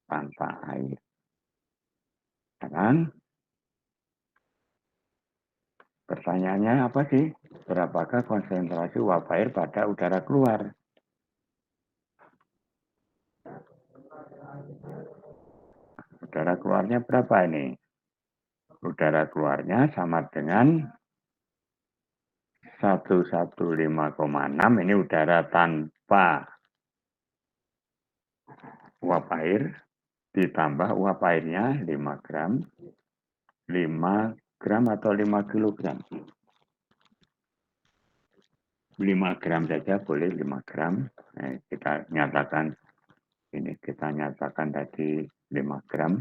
tanpa air. Kan? Pertanyaannya apa sih? Berapakah konsentrasi uap air pada udara keluar? Udara keluarnya berapa ini? Udara keluarnya sama dengan 115,6, ini udara tanpa uap air, ditambah uap airnya 5 gram, 5 gram atau 5 kilogram. 5 gram saja boleh, 5 gram. Kita nyatakan tadi 5 gram.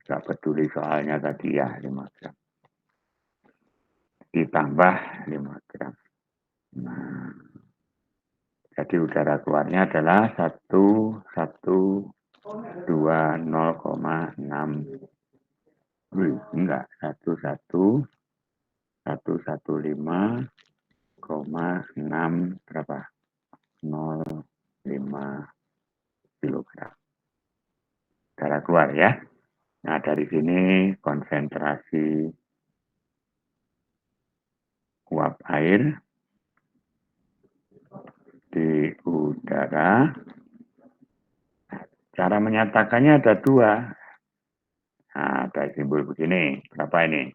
Gak peduli soalnya tadi ya, 5 gram. Ditambah 5 gram. Nah, jadi udara keluarnya adalah 115,6. Enggak, 115,6 berapa? 0,5 kilogram. Udara keluar ya. Nah, dari sini konsentrasi uap air di udara. Cara menyatakannya ada dua. Nah, ada simbol begini. Berapa ini?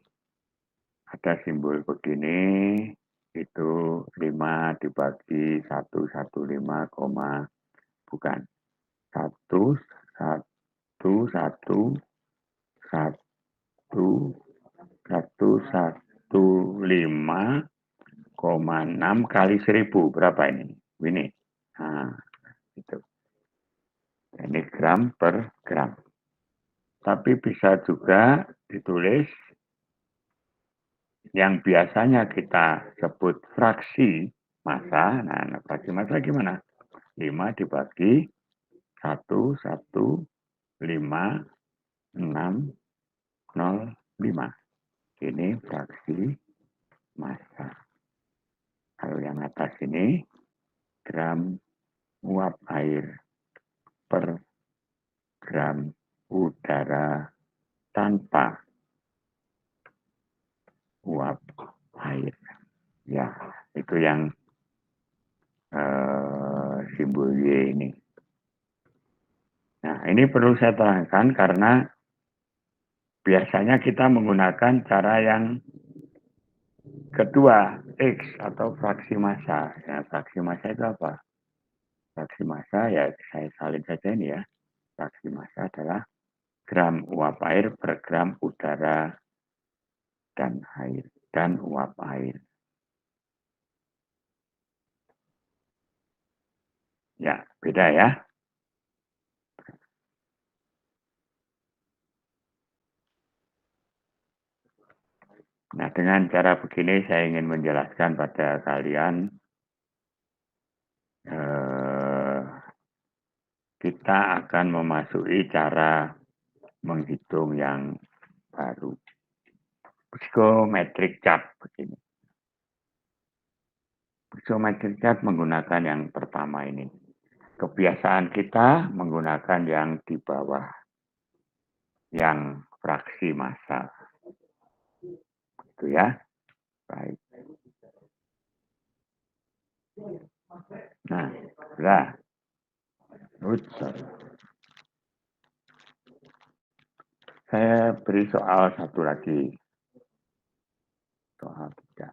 Ada simbol begini. Itu 5 dibagi 115, bukan. 115,6 kali 1000. Berapa ini? Ini. Nah, itu. Ini gram per gram. Tapi bisa juga ditulis yang biasanya kita sebut fraksi massa. Nah, fraksi massa gimana? 5 dibagi 1,156,05. Ini fraksi massa. Kalau yang atas ini gram uap air per gram udara tanpa uap air. Ya, itu yang simbol Y ini. Nah, ini perlu saya terangkan karena biasanya kita menggunakan cara yang kedua, X atau fraksi massa. Ya, fraksi massa itu apa? Fraksi massa ya saya salin saja ini ya. Fraksi massa adalah gram uap air per gram udara dan air dan uap air. Ya, beda ya. Nah, dengan cara begini saya ingin menjelaskan pada kalian kita akan memasuki cara menghitung yang baru. Psikometrik chart begini. Psikometrik chart menggunakan yang pertama ini. Kebiasaan kita menggunakan yang di bawah, yang fraksi massa. Itu ya. Baik. Nah, sudah. Saya beri soal satu lagi. Soal 3.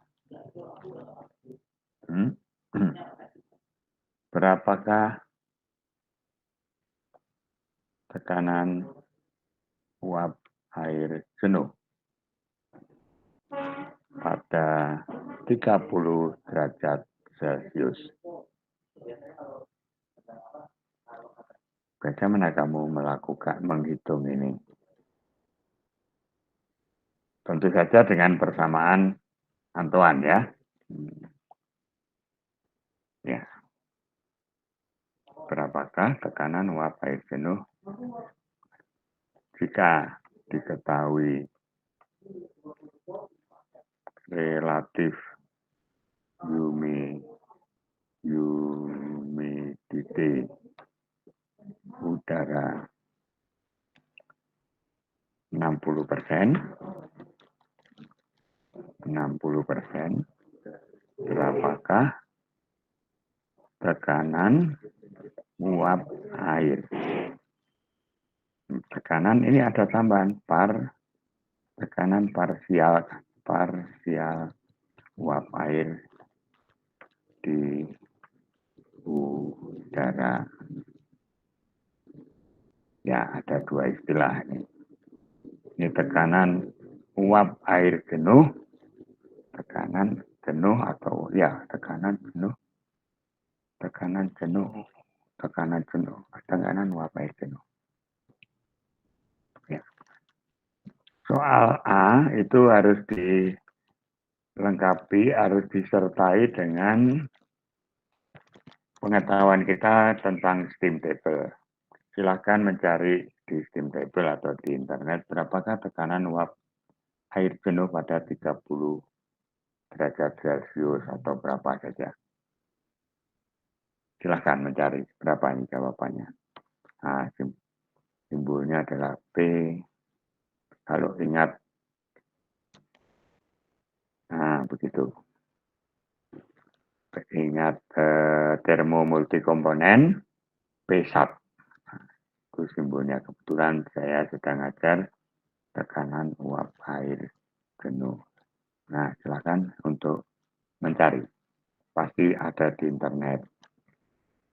Berapakah tekanan uap air jenuh pada 30 derajat Celcius? Bagaimana kamu menghitung ini? Tentu saja dengan persamaan Antoine ya. Ya. Berapakah tekanan uap air jenuh jika diketahui relatif humidity udara 60%, berapakah tekanan uap air? Tekanan ini ada tambahan tekanan parsial uap air di udara. Ya, ada dua istilah ini. Ini tekanan uap air jenuh, tekanan jenuh atau ya tekanan jenuh, tekanan uap air jenuh. Ya. Soal A itu harus dilengkapi, harus disertai dengan pengetahuan kita tentang steam table. Silakan mencari di steam table atau di internet berapakah tekanan uap air jenuh pada 30 derajat Celcius atau berapa saja. Silahkan mencari berapa ini jawabannya. Nah, simbolnya adalah P. Kalau ingat, nah begitu. Ingat termo multikomponen P1. Itu simbolnya. Kebetulan saya sedang ajar tekanan uap air jenuh. Nah, silakan untuk mencari. Pasti ada di internet.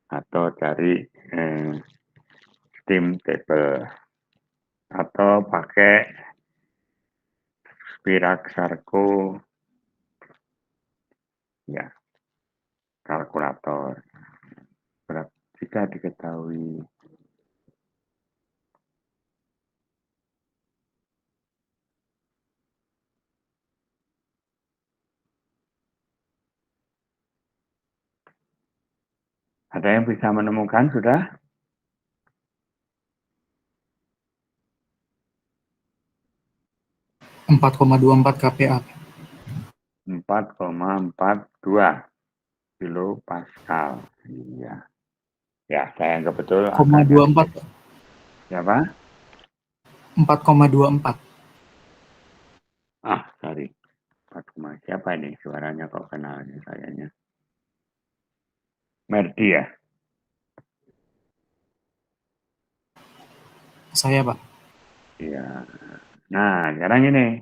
Atau cari steam table. Atau pakai Spirax-Sarco ya, kalkulator. Jika diketahui ada yang bisa menemukan sudah? 4,24 kPa. 4,42 kilopascal. Iya. Ya, saya anggap betul. 0,24. Siapa? 4,24. Sorry. Siapa ini? Suaranya kok kenal nih kayaknya. Merdi ya? Saya, Pak. Iya. Nah, sekarang ini.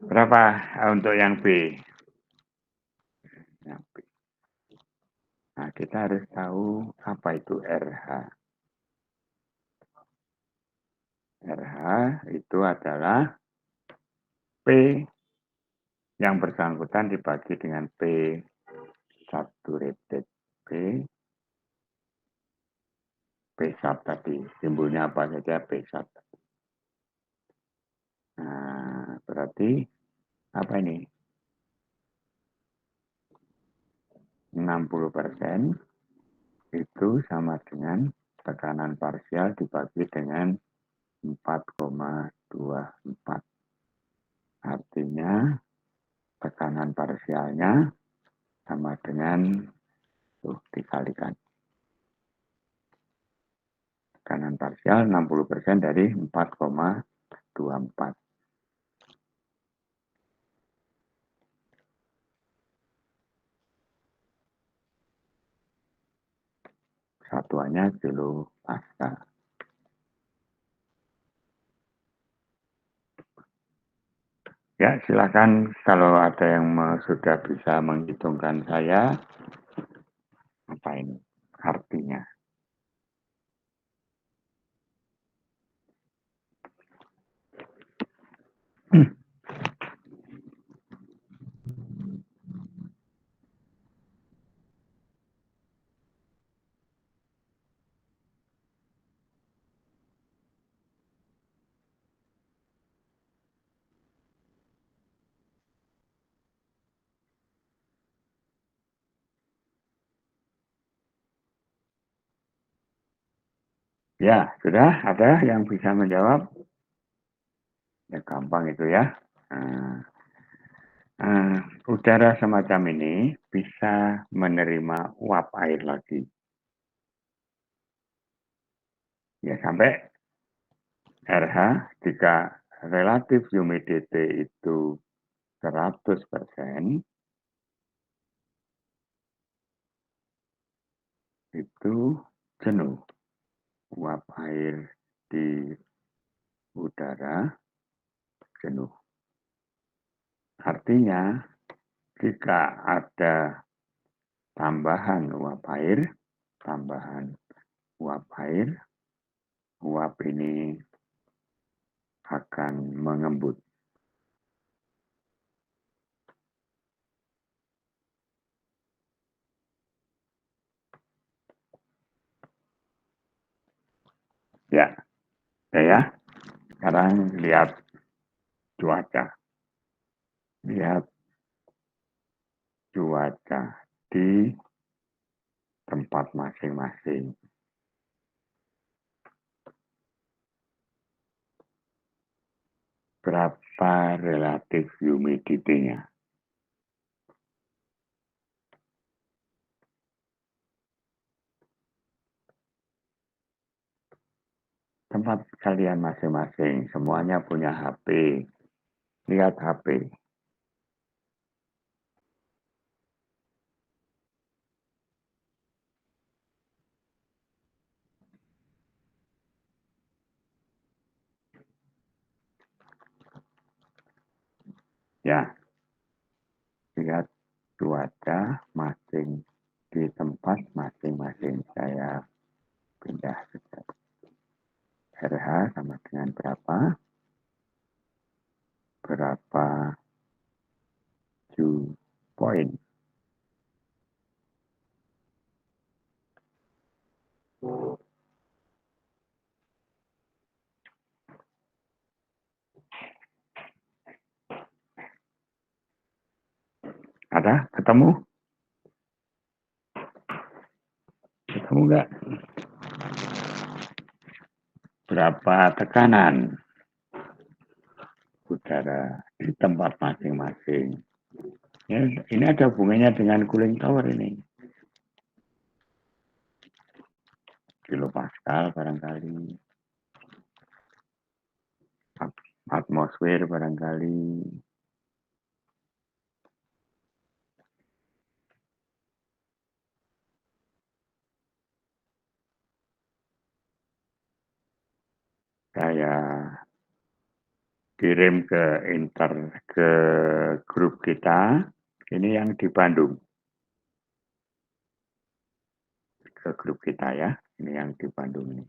Berapa untuk yang B? Yang B. Nah, kita harus tahu apa itu RH. RH itu adalah P yang bersangkutan dibagi dengan P1 rated P sub tadi. Simbolnya apa saja P sub. Nah, berarti apa ini? 60% itu sama dengan tekanan parsial dibagi dengan 4,24. Artinya tekanan parsialnya sama dengan dikalikan. Tekanan parsial 60% dari 4,24. Satuannya kilopascal. Ya, silakan kalau ada yang sudah bisa menghitungkan saya, apa ini artinya. Ya, sudah ada yang bisa menjawab? Ya, gampang itu ya. Udara semacam ini bisa menerima uap air lagi. Ya, sampai RH jika relatif humidity itu 100%, itu jenuh. Uap air di udara jenuh. Artinya, jika ada tambahan uap air, uap ini akan mengembut. Ya, sekarang lihat cuaca. Lihat cuaca di tempat masing-masing. Berapa relatif humidity-nya? Tempat kalian masing-masing, semuanya punya HP. Lihat HP. Ya, lihat cuaca masing di tempat masing-masing. Saya pindah saja. RH sama dengan berapa? Berapa dew point? Ada? Ketemu? Ketemu nggak? Berapa tekanan udara di tempat masing-masing? Ya, ini ada hubungannya dengan cooling tower ini. kilopascal barangkali. Atmosfer barangkali. Saya kirim ke grup kita. Ini yang di Bandung. Ke grup kita ya. Ini yang di Bandung ini.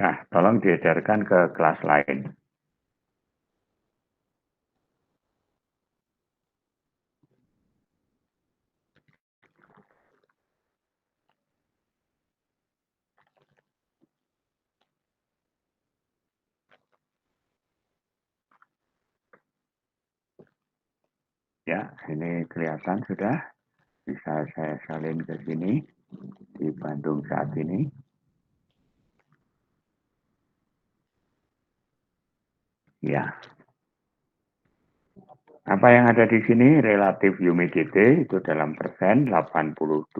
Nah, tolong diedarkan ke kelas lain. Ya, ini kelihatan sudah. Bisa saya salin ke sini di Bandung saat ini. Ya. Apa yang ada di sini? Relative humidity itu dalam persen, 82%,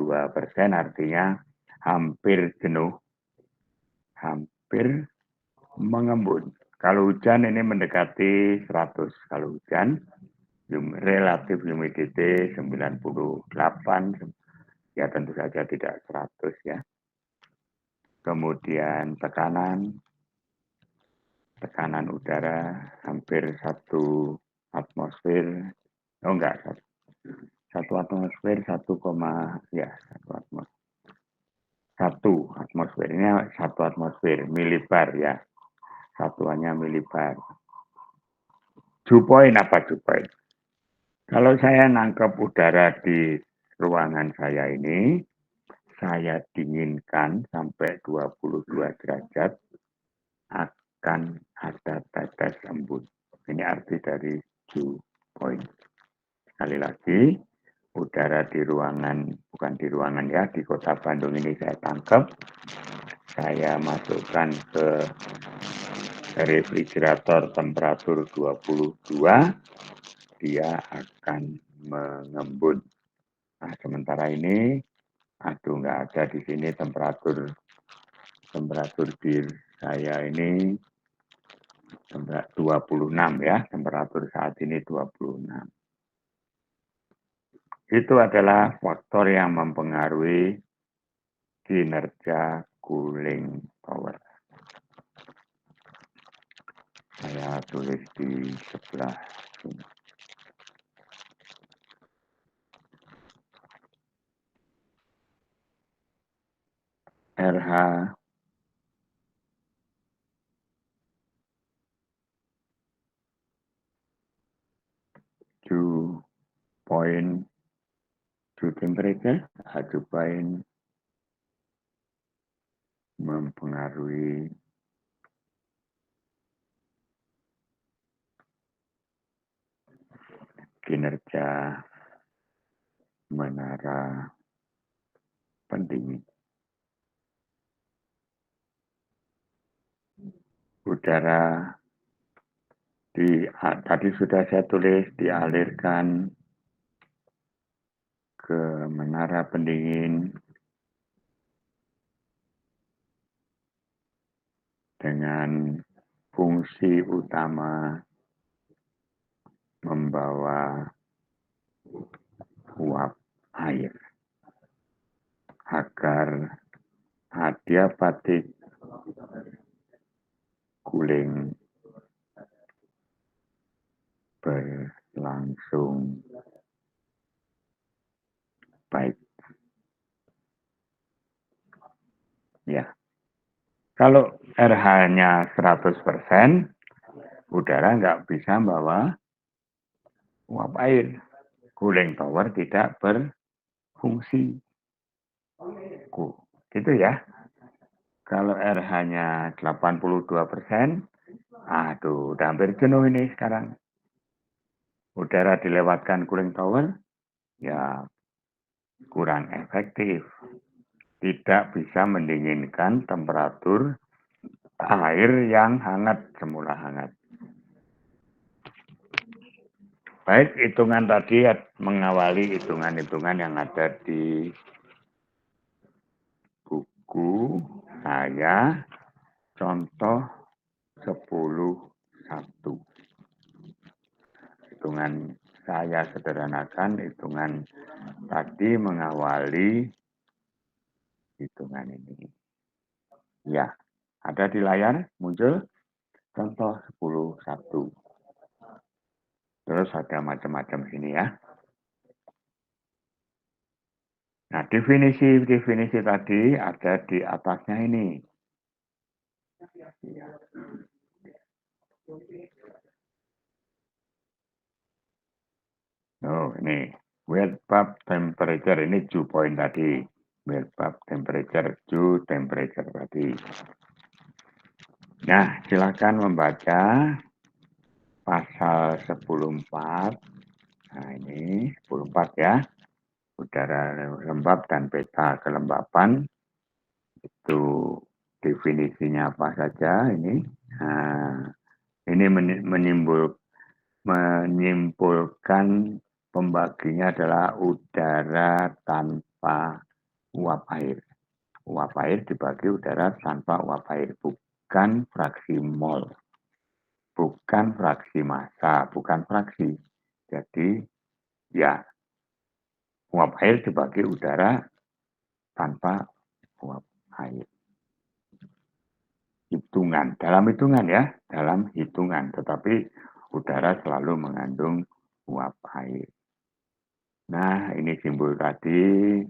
artinya hampir jenuh. Hampir mengembun. Kalau hujan ini mendekati 100. Kalau hujan, relative humidity 98, ya tentu saja tidak 100 ya. Kemudian tekanan udara hampir 1 atmosfer, oh enggak, 1 atmosfer 1, ya 1 atmosfer. 1 atmosfer, ini 1 atmosfer, milibar ya. Satuannya milibar. Dew point apa dew point? Kalau saya nangkep udara di ruangan saya ini, saya dinginkan sampai 22 derajat, akan ada tetes embun. Ini arti dari dew point. Sekali lagi, udara di ruangan, bukan di ruangan ya, di kota Bandung ini saya tangkap, saya masukkan ke refrigerator temperatur 22, dia akan mengembun. Nah, sementara ini, aduh nggak ada di sini temperatur di saya ini 26 ya, temperatur saat ini 26. Itu adalah faktor yang mempengaruhi kinerja cooling tower. Saya tulis di sebelah sini. RH dew point, dew temperature, dew point mempengaruhi kinerja menara pendingin. Udara tadi sudah saya tulis dialirkan ke menara pendingin dengan fungsi utama membawa uap air agar adiabatik cooling berlangsung baik. Ya. Kalau RH-nya 100%, udara nggak bisa bawa uap air. Cooling tower tidak berfungsi. Gitu ya. Kalau RH-nya 82%, aduh, udah hampir jenuh ini sekarang. Udara dilewatkan cooling tower, ya kurang efektif. Tidak bisa mendinginkan temperatur air yang hangat, semula hangat. Baik, hitungan tadi mengawali hitungan-hitungan yang ada di buku saya, contoh 10.1. Hitungan saya sederhanakan, hitungan tadi mengawali hitungan ini. Ya, ada di layar muncul contoh 10.1. Terus ada macam-macam sini ya. Nah, definisi tadi ada di atasnya ini. Oh, ini wet bulb temperature, ini dew point tadi. Wet bulb temperature, dew temperature tadi. Nah, silakan membaca pasal 10.4. Nah, ini 10.4 ya. Udara lembab dan peta kelembapan. Itu definisinya apa saja ini. Nah, ini menyimpulkan pembaginya adalah udara tanpa uap air. Uap air dibagi udara tanpa uap air, bukan fraksi mol, bukan fraksi massa, bukan fraksi. Jadi ya, uap air dibagi udara tanpa uap air. Hitungan, dalam hitungan ya, dalam hitungan. Tetapi udara selalu mengandung uap air. Nah, ini simbol tadi,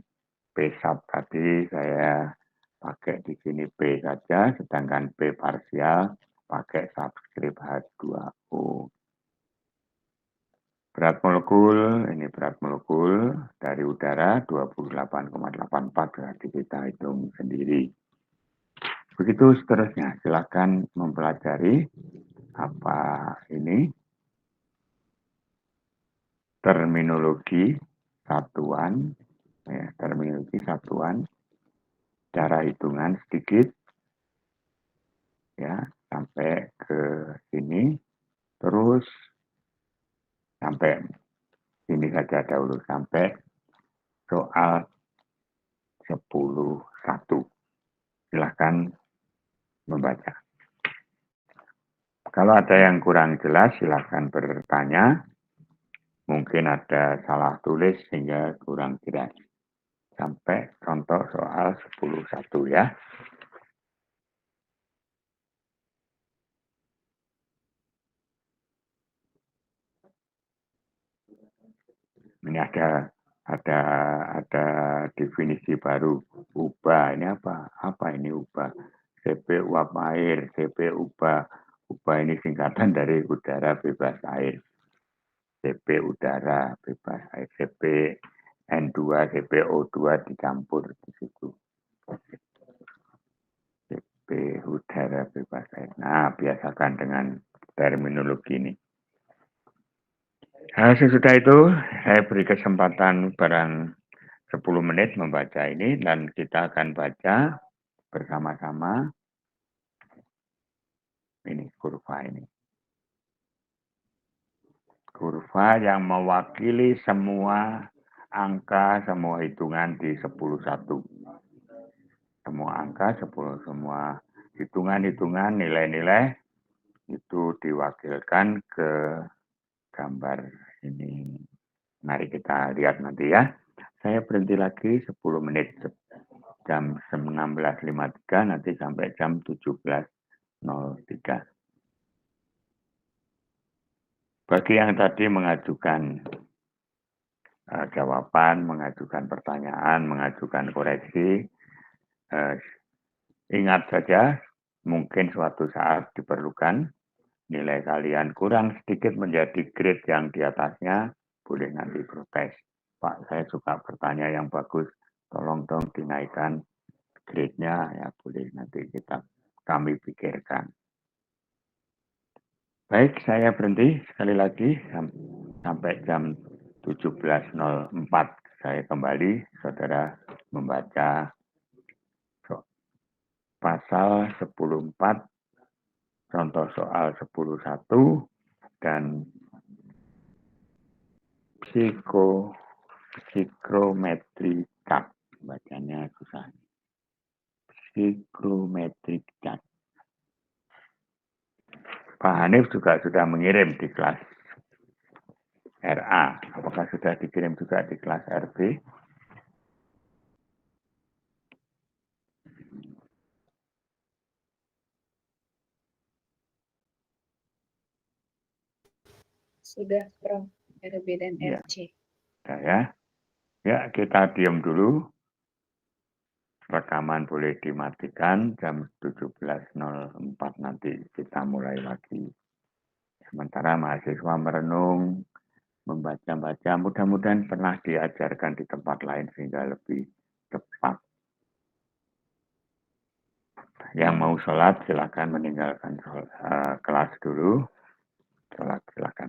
P sub tadi saya pakai di sini P saja, sedangkan P parsial pakai subskrip H2O. Berat molekul, ini berat molekul dari udara 28,84, berarti kita hitung sendiri. Begitu seterusnya, silakan mempelajari apa ini terminologi satuan, ya, terminologi satuan, cara hitungan sedikit, ya, sampai ke sini, terus sampai sini saja dahulu, sampai soal 10.1. Silahkan membaca. Kalau ada yang kurang jelas, silahkan bertanya. Mungkin ada salah tulis sehingga kurang jelas. Sampai contoh soal 10.1 ya. Ini ada definisi baru, ubah. Ini apa? Apa ini ubah? CP uap air, CP ubah. Ubah ini singkatan dari udara bebas air. CP udara bebas air, CP N2, CPO2 dicampur di situ. CP udara bebas air. Nah, biasakan dengan terminologi ini. Nah, sesudah itu saya beri kesempatan barang 10 menit membaca ini dan kita akan baca bersama-sama ini kurva ini. Kurva yang mewakili semua angka, semua hitungan di 10.1. Semua angka, semua hitungan-hitungan, nilai-nilai itu diwakilkan ke gambar ini. Mari kita lihat nanti ya. Saya berhenti lagi 10 menit. Jam 16.53 nanti sampai jam 17.03. Bagi yang tadi mengajukan jawaban, mengajukan pertanyaan, mengajukan koreksi, ingat saja mungkin suatu saat diperlukan nilai kalian kurang sedikit menjadi grade yang di atasnya, boleh nanti protes. Pak, saya suka bertanya yang bagus, tolong dong dinaikkan grade-nya, ya boleh nanti kami pikirkan. Baik, saya berhenti sekali lagi sampai jam 17.04 saya kembali, saudara membaca pasal 10.4, contoh soal 10.1, dan Psikometri card, bacanya susah. Psikometri card. Pak Hanif juga sudah mengirim di kelas RA. Apakah sudah dikirim juga di kelas RB? Sudah, Prof. RB dan Ya. RC. Ya, ya kita diam dulu. Rekaman boleh dimatikan jam 17.04 nanti kita mulai lagi. Sementara mahasiswa merenung, membaca-baca, mudah-mudahan pernah diajarkan di tempat lain sehingga lebih cepat. Yang mau sholat silakan meninggalkan kelas dulu. Sholat silakan.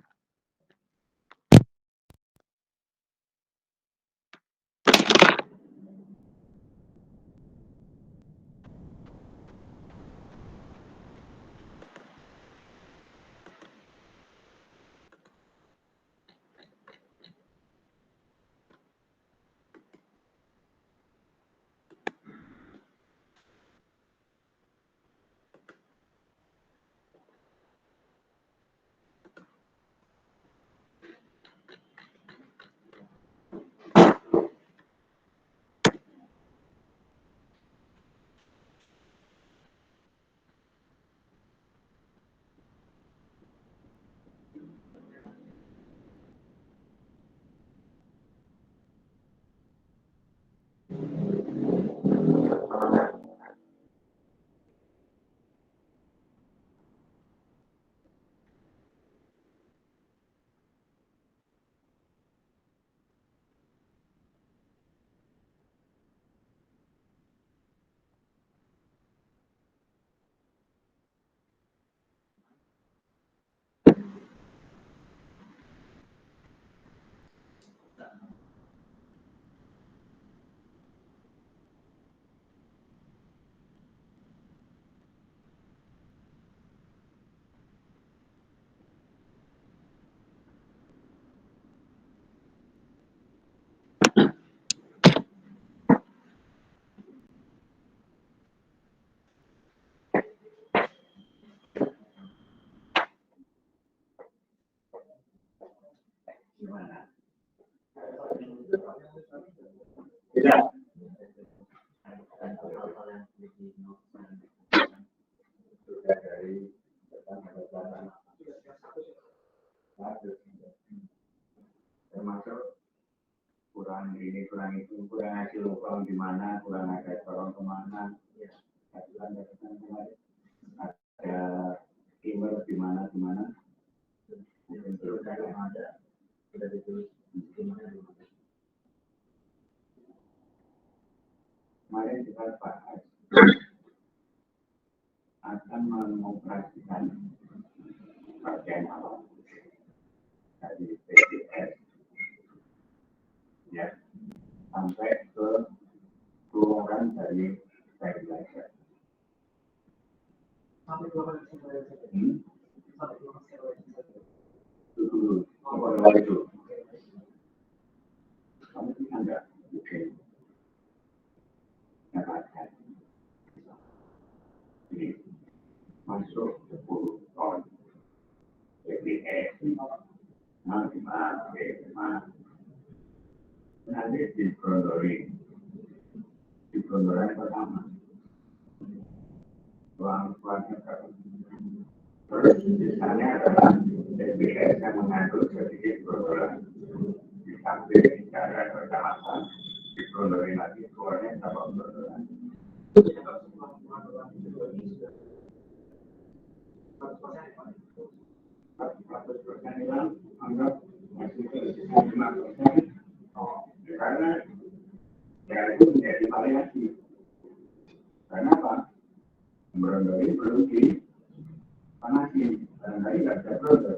Termasuk kurang ini, kurang itu, kurang hasil uang di mana, kurang ada tolong kemana, ada email di mana, sudah ditulis di mana. Kemarin kita bahas akan mengoperasikan bagian awal dari PDS ya sampai ke keluaran dari fertilizer. Sampai keluaran fertilizer. Sampai keluaran fertilizer. Itu dulu. Awal itu. Kamu bisa nggak bikin nyatakan ini masuk 10 ton PDS nanti di Brondoran pertama uang-uangnya terus misalnya adalah PDS yang mengandung sedikit Brondoran di samping cara kecamatan di Brondoran lagi keluarnya sama Brondoran. Hilang, anggap masih 5%. Karena ya itu menjadi variasi. Karena apa? Berondori belum dipanasi, barangkali nggak bisa berondor.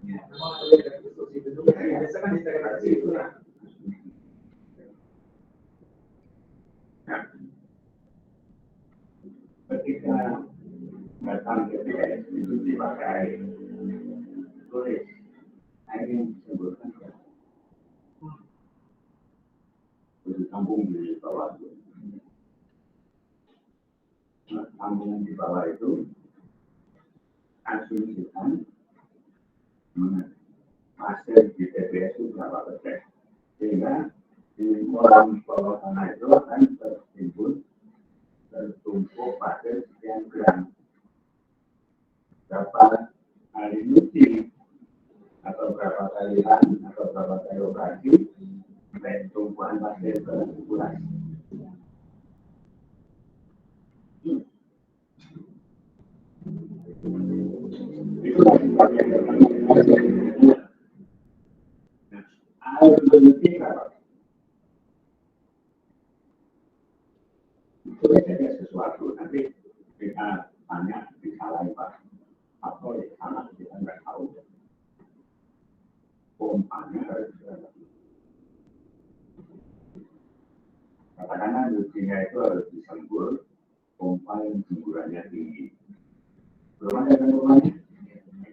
Memang ada diskusi itu. Biasa kan integrasi itu ya. Nah, ketika datang ke PDS itu dipakai tulis, ini disebutkan Kandungan di bawah itu asumsikan hasil di TPS itu berapa persen. Sehingga di kolam bawah tanah itu akan tertumpuk pada sekian gram. Berapa kali nyuci atau berapa kali atau berapa kali operasi sampai tumpuan pasir berkurang. Air berhenti berapa? Itu ada sesuatu nanti kita tanya disalahin Pak atau di sana kita nggak tahu. Pompanya harus katakanlah lucunya itu harus disembur, pompa yang semburannya tinggi. Belum ada pompanya,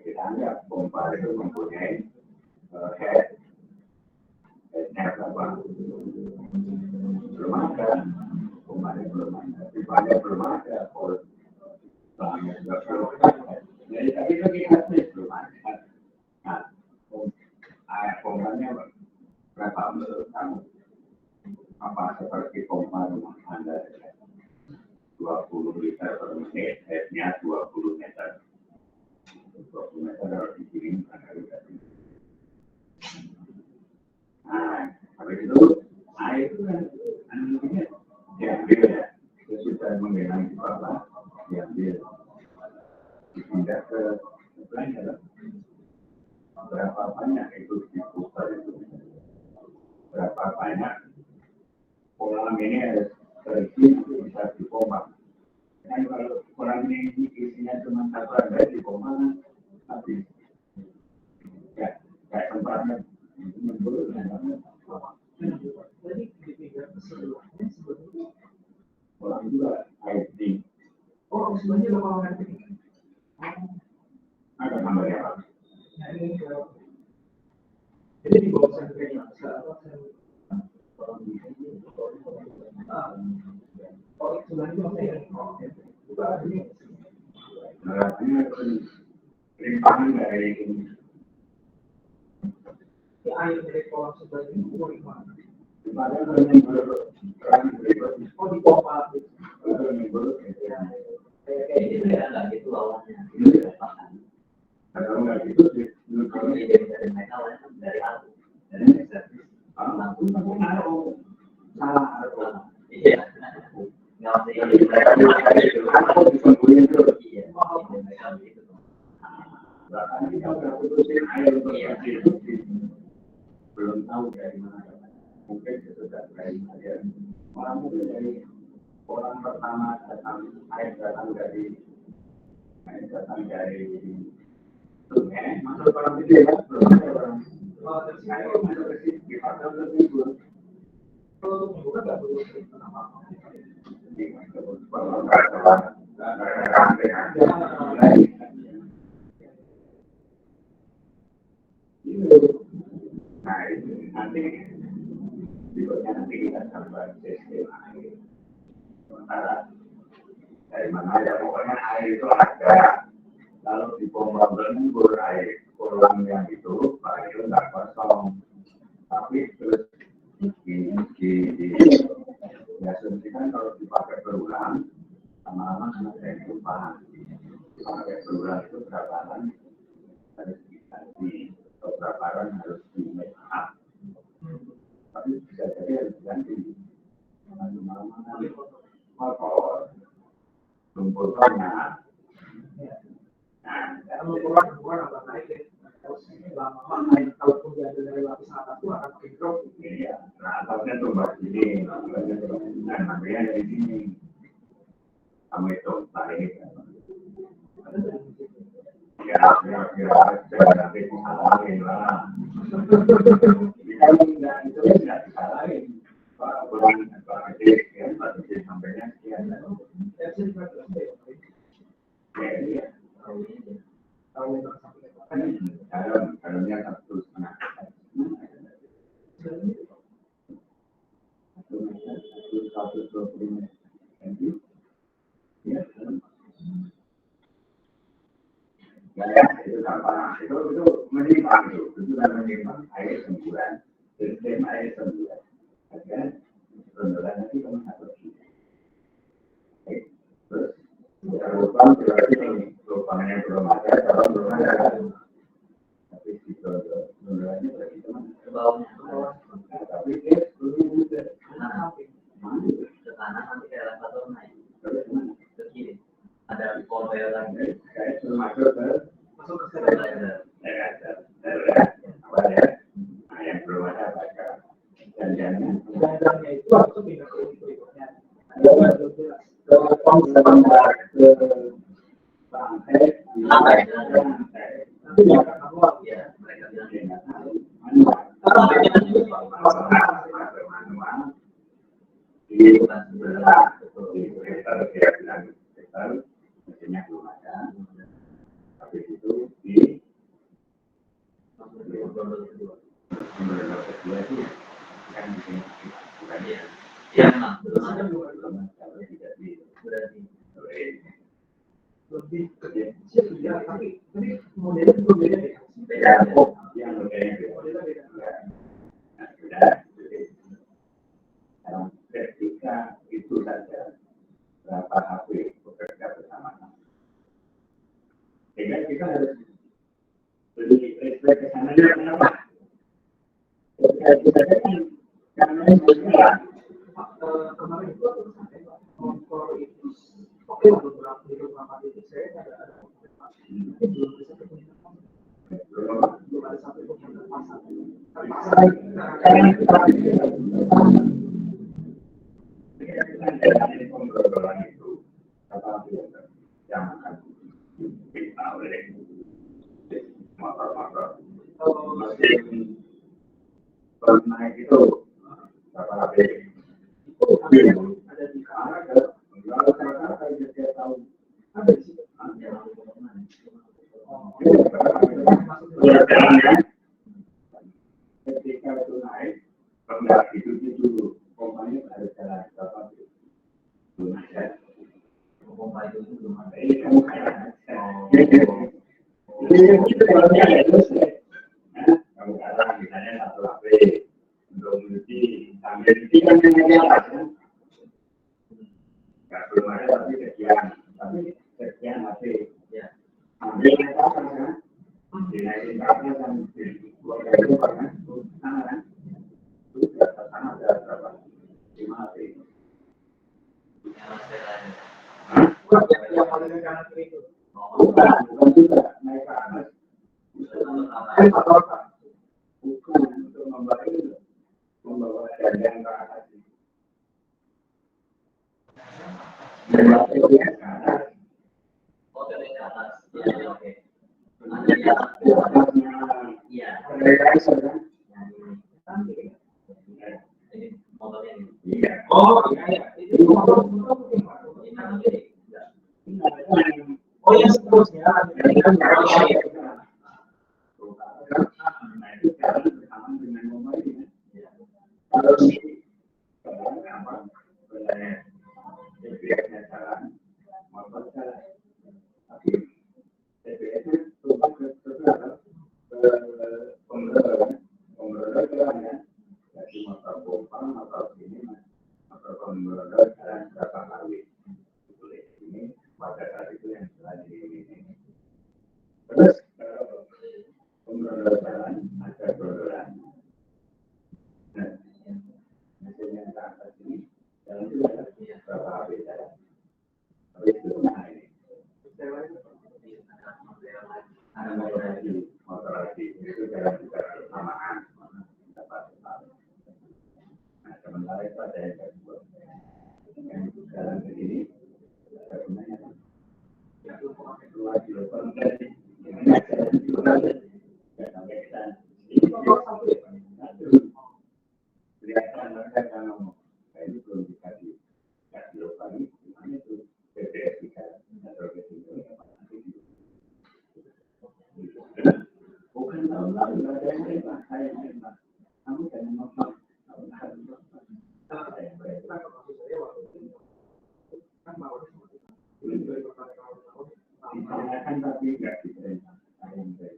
kita anggap pompa itu mempunyai headnya berapa? Belum ada, pompanya belum ada, pipanya belum ada, bahannya juga belum ada. Jadi tapi kita belum ada. Nah, air pompanya berapa menurut kamu? Apa seperti pompa rumah Anda 20 liter per menit, headnya 20 meter. 20 meter harus dikirimkan dari tadi. Nah, habis itu air itu kan anginnya diambil ya. Sesudah menggenang di bawah, diambil. Dipindah ke belanja. Berapa banyak itu diputar itu? Berapa banyak kolam ini harus terisi bisa dipompa. Kan kalau kolam ini isinya cuma satu ada dipompa habis. Ya, kayak tempatnya menurut kolam juga air tinggi. Oh, sebenarnya kolam air tinggi. Ada namanya Pak. Jadi di bawah sentrenya limpahan dari air dari kolam sebelah ini bagaimana? Limpahan dari berikut di pompa kayak gitu ya, nggak gitu awalnya. Kalau nggak gitu sih, kalau dari mereka dari aku, dari servis, langsung salah arah. Iya. Nggak usah mereka aku disembunyiin dulu. Iya. Mereka begitu. Bahkan kita udah putusin air untuk bersih, belum tahu dari mana. Mungkin sudah dari mana. Orang mungkin dari orang pertama datang air datang dari sungai masuk kolam itu ya, belum ada orang. Air masuk ke sini di pasar lebih. Kalau membuka nggak perlu apa-apa. Nah itu nanti berikutnya nanti kita tambah sistem air. Sementara dari mana ya pokoknya air itu ada. Kalau di pompa berembur air kolam yang itu air itu nggak kosong, tapi terus diasumsikan kalau dipakai berulang lama-lama ada perubahan. Dipakai berulang itu berapa hari harus diganti atau berapa hari harus di-make up. Tapi bisa jadi harus diganti. Lama-lama kotor, lumpur banyak. Nah, kalau keluar apa naik lama-lama air kalau diambil dari lapisan atas itu akan makin drop. Iya, nah atasnya tumbas sini, nah namanya dari sini. Kamu itu tarik. Ya, nanti disalahin lah. Kalau nggak itu tidak disalahin. Pak Bulan, Pak Adik, ya, Pak Adik sampainya sekian. Ya, iya. Dalamnya 1,5 1,25 cm. Ya, itu menyimpang itu kan menyimpang air semburan, sistem air semburan. Agar pengelolaan nanti kamu harus terus lubang berarti lubangnya belum ada, kalau belum ada tapi di pengelolaannya berarti teman. Tapi dia belum bisa. Ke kanan nanti ke elevator naik. Terus ke kiri. Ada konvoy lagi. Saya suruh masuk ke elevator. Apa ya? Nah, yang belum ada baca. Dan itu waktu pindah ke berikutnya. Ketika itu saja berapa HP bekerja bersama. Sehingga kita harus beli listrik ke sana juga kenapa? Ketika kita kan karena kemarin itu aku sampai kompor itu oke beberapa titik saya ada tapi belum bisa ketemu belum ada satu pun yang terpasang sekarang kita penggerbelan itu apa yang akan kita oleh motor-motor mesin naik itu berapa HP itu ada di kamar ke kalau rata-rata setiap tahun ada di situ ketika itu naik pernah itu dulu kompanya harus jalan berapa belum ada pompa itu belum ada ini kamu ini kita kalau ada terus kamu kata misalnya satu HP untuk mencuci sambil cuci kan ada nggak belum ada tapi sekian HP ya ambil apa kan dinaikin kapnya kan buat itu kan sana kan itu sana ada berapa 5 HP yang paling kanan itu bukan juga naik ke atas bukan untuk membawa jadian ke atas membawa ke atas dari atas oke iya mereka sedang iya oh iya itu oh ya seterusnya kan itu jalan bersama dengan mobil ini kalau apa TPS-nya jalan motor jalan tapi TPS-nya cuma ke pengelola jalannya jadi motor pompa motor ini motor pengelola jalan berapa kali ini pada saat itu yang jalan ini terus pengelola jalan ada pengelolaan nah hasilnya ke atas ini jalan juga ada berapa HP jalan tapi itu nah ini ada motor lagi itu jalan juga bersamaan nah sementara itu ada yang kedua yang jalan ke sini ada gunanya kan keluar di lubang tadi ya sampai ke sana kelihatan mereka akan ngomong ini belum dikasih lubang ini gimana itu BPS bisa atau ke sini bukan tahun lalu ada yang hebat saya yang hebat kamu jangan ngomong tahun lalu saya yang hebat kan mau ditanyakan tapi nggak diperintah saya yang hebat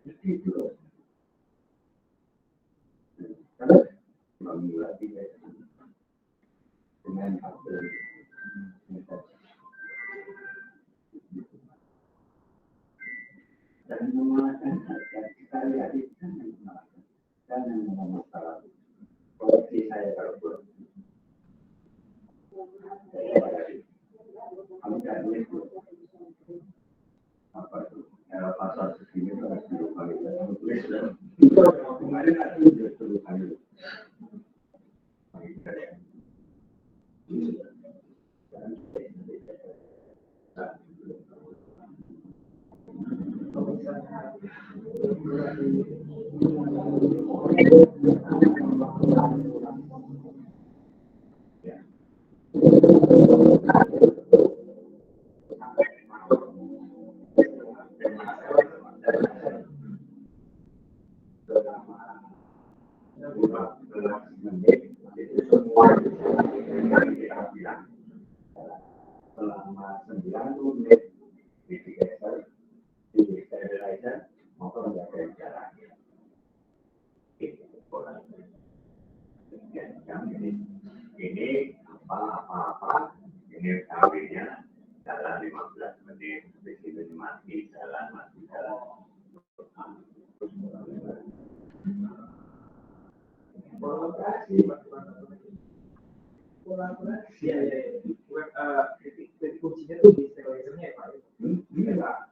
Gitu. Terus memulai dengan hasil dan menggunakan harga kita lihat itu dan yang masalah koleksi saya kalau buat kamu kan itu apa itu pasal segini harus 10 kali tulis kemarin ada 10 kali selama 90 menit digeser, sterilizer, motor nggak ada jalan. Ini apa, ini kawinnya jalan 15 menit, di sini mati jalan. Kolaborasi ya. Titik kuncinya tuh di sterilizernya ya Pak. Iya Pak.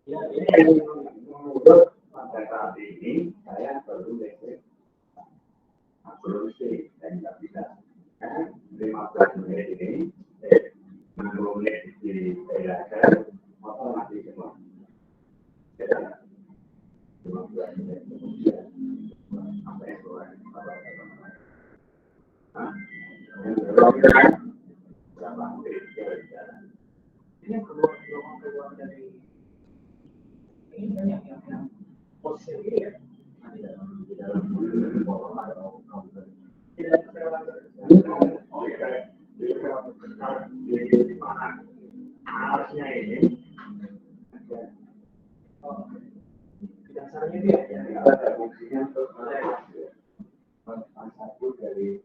Ya ini menurut pada saat ini saya perlu listrik absolusi dan nggak bisa. Karena 15 menit ini 60 menit di sterilizer motor mati semua. Jadi 15 menit kemudian sampai keluar. Ini yang keluar dari ini banyak yang posisi ya di dalam harusnya ini dasarnya dia yang ada fungsinya untuk satu dari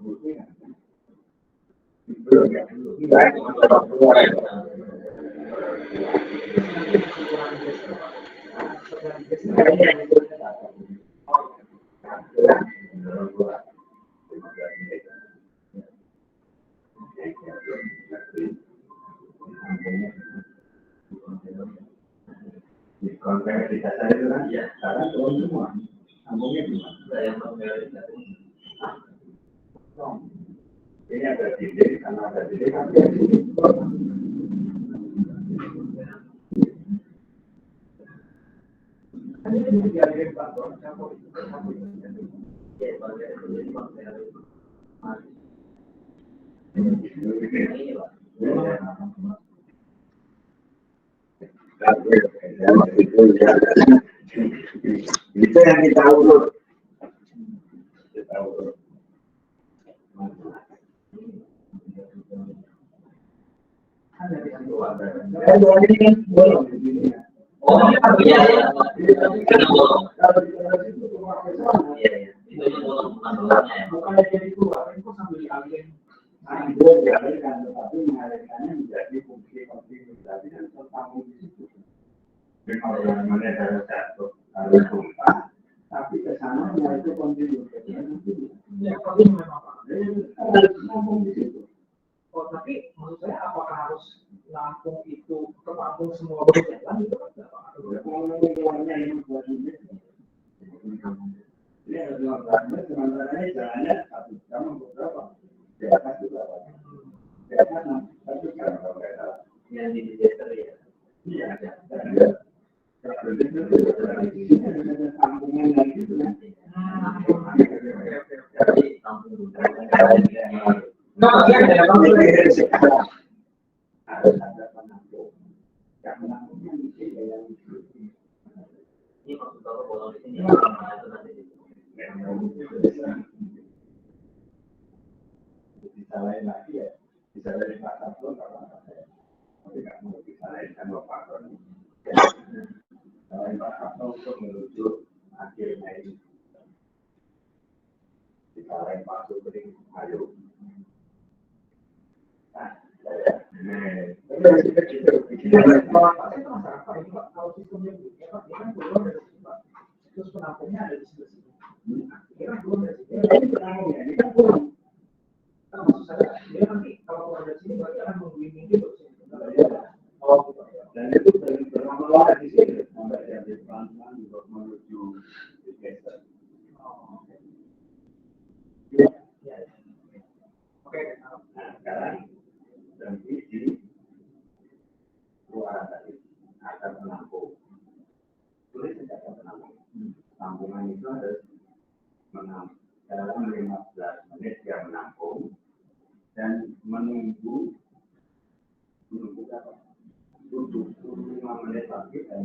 bukti konten di dasar itu kan ya sekarang turun semua sambungnya gimana yang ini ada dinding karena ada dinding tapi ada dinding ini dialihkan kantor campur itu yang kita urut. Tapi kesana itu kontinu. Oh, tapi maksud saya apakah harus Lampung itu ke Lampung semua berjalan itu kan? Uangnya ini buat ini. Ini ada 15 menit, sementara ini jalannya 1 jam berapa? Di atas juga. Di atas 1 jam berapa? Yang di desa ya. Iya. Sambungan lagi itu kan. Jadi Lampung harus ada penampung. Yang penampungnya mesti yang ini maksud Bapak bolong di sini. Bisa lain lagi ya, bisa dari pasar pun kalau tapi nggak mungkin. menuju akhir Mei. Kita lain masuk ke ayo. Kalau sistemnya begini, Pak, ini kan belum dari sini, Pak. Terus penampungnya ada di sebelah sini. Ini kan belum dari sini. Ini kan belum. Kan maksud saya, dia nanti kalau keluar dari sini berarti akan mengguling gitu. Oh, Dan itu berlama-lama di sini sampai dari pelan-pelan untuk menuju Newcastle. Oke. Nah, sekarang berhenti di luar tadi akan menampung. Tulis saja akan menampung. Tampungan itu harus menampung dalam 15 menit dia menampung dan menunggu apa? 75 menit lagi dan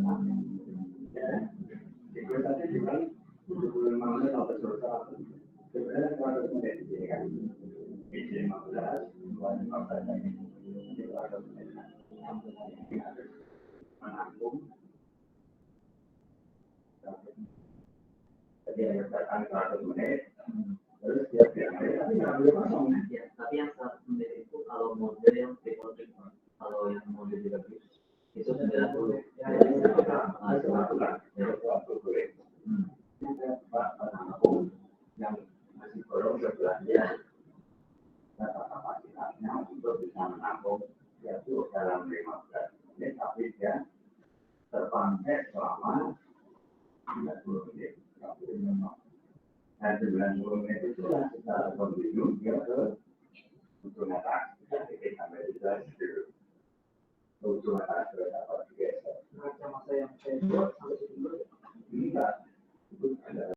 ya. Itu tadi juga 75 menit sampai selesai. Sebenarnya 100 menit di sini kan. Di 15, 15 lagi. 100 menit. Menampung. Jadi ada 100 menit. Terus dia tapi nggak boleh kosong. Ya, tapi yang 100 menit itu kalau model yang default, kalau yang model di itu 90. Yang masih belum berbelanja data kapasitasnya untuk bisa menampung yaitu dalam 15 menit, tapi dia terpakai selama 30 menit. Dan 90 menit itu secara kontinu dia ke ujung atas, jadi sampai bisa ujung atas dapat digeser. Masa yang saya buat sampai situ dulu. Ini enggak, itu ada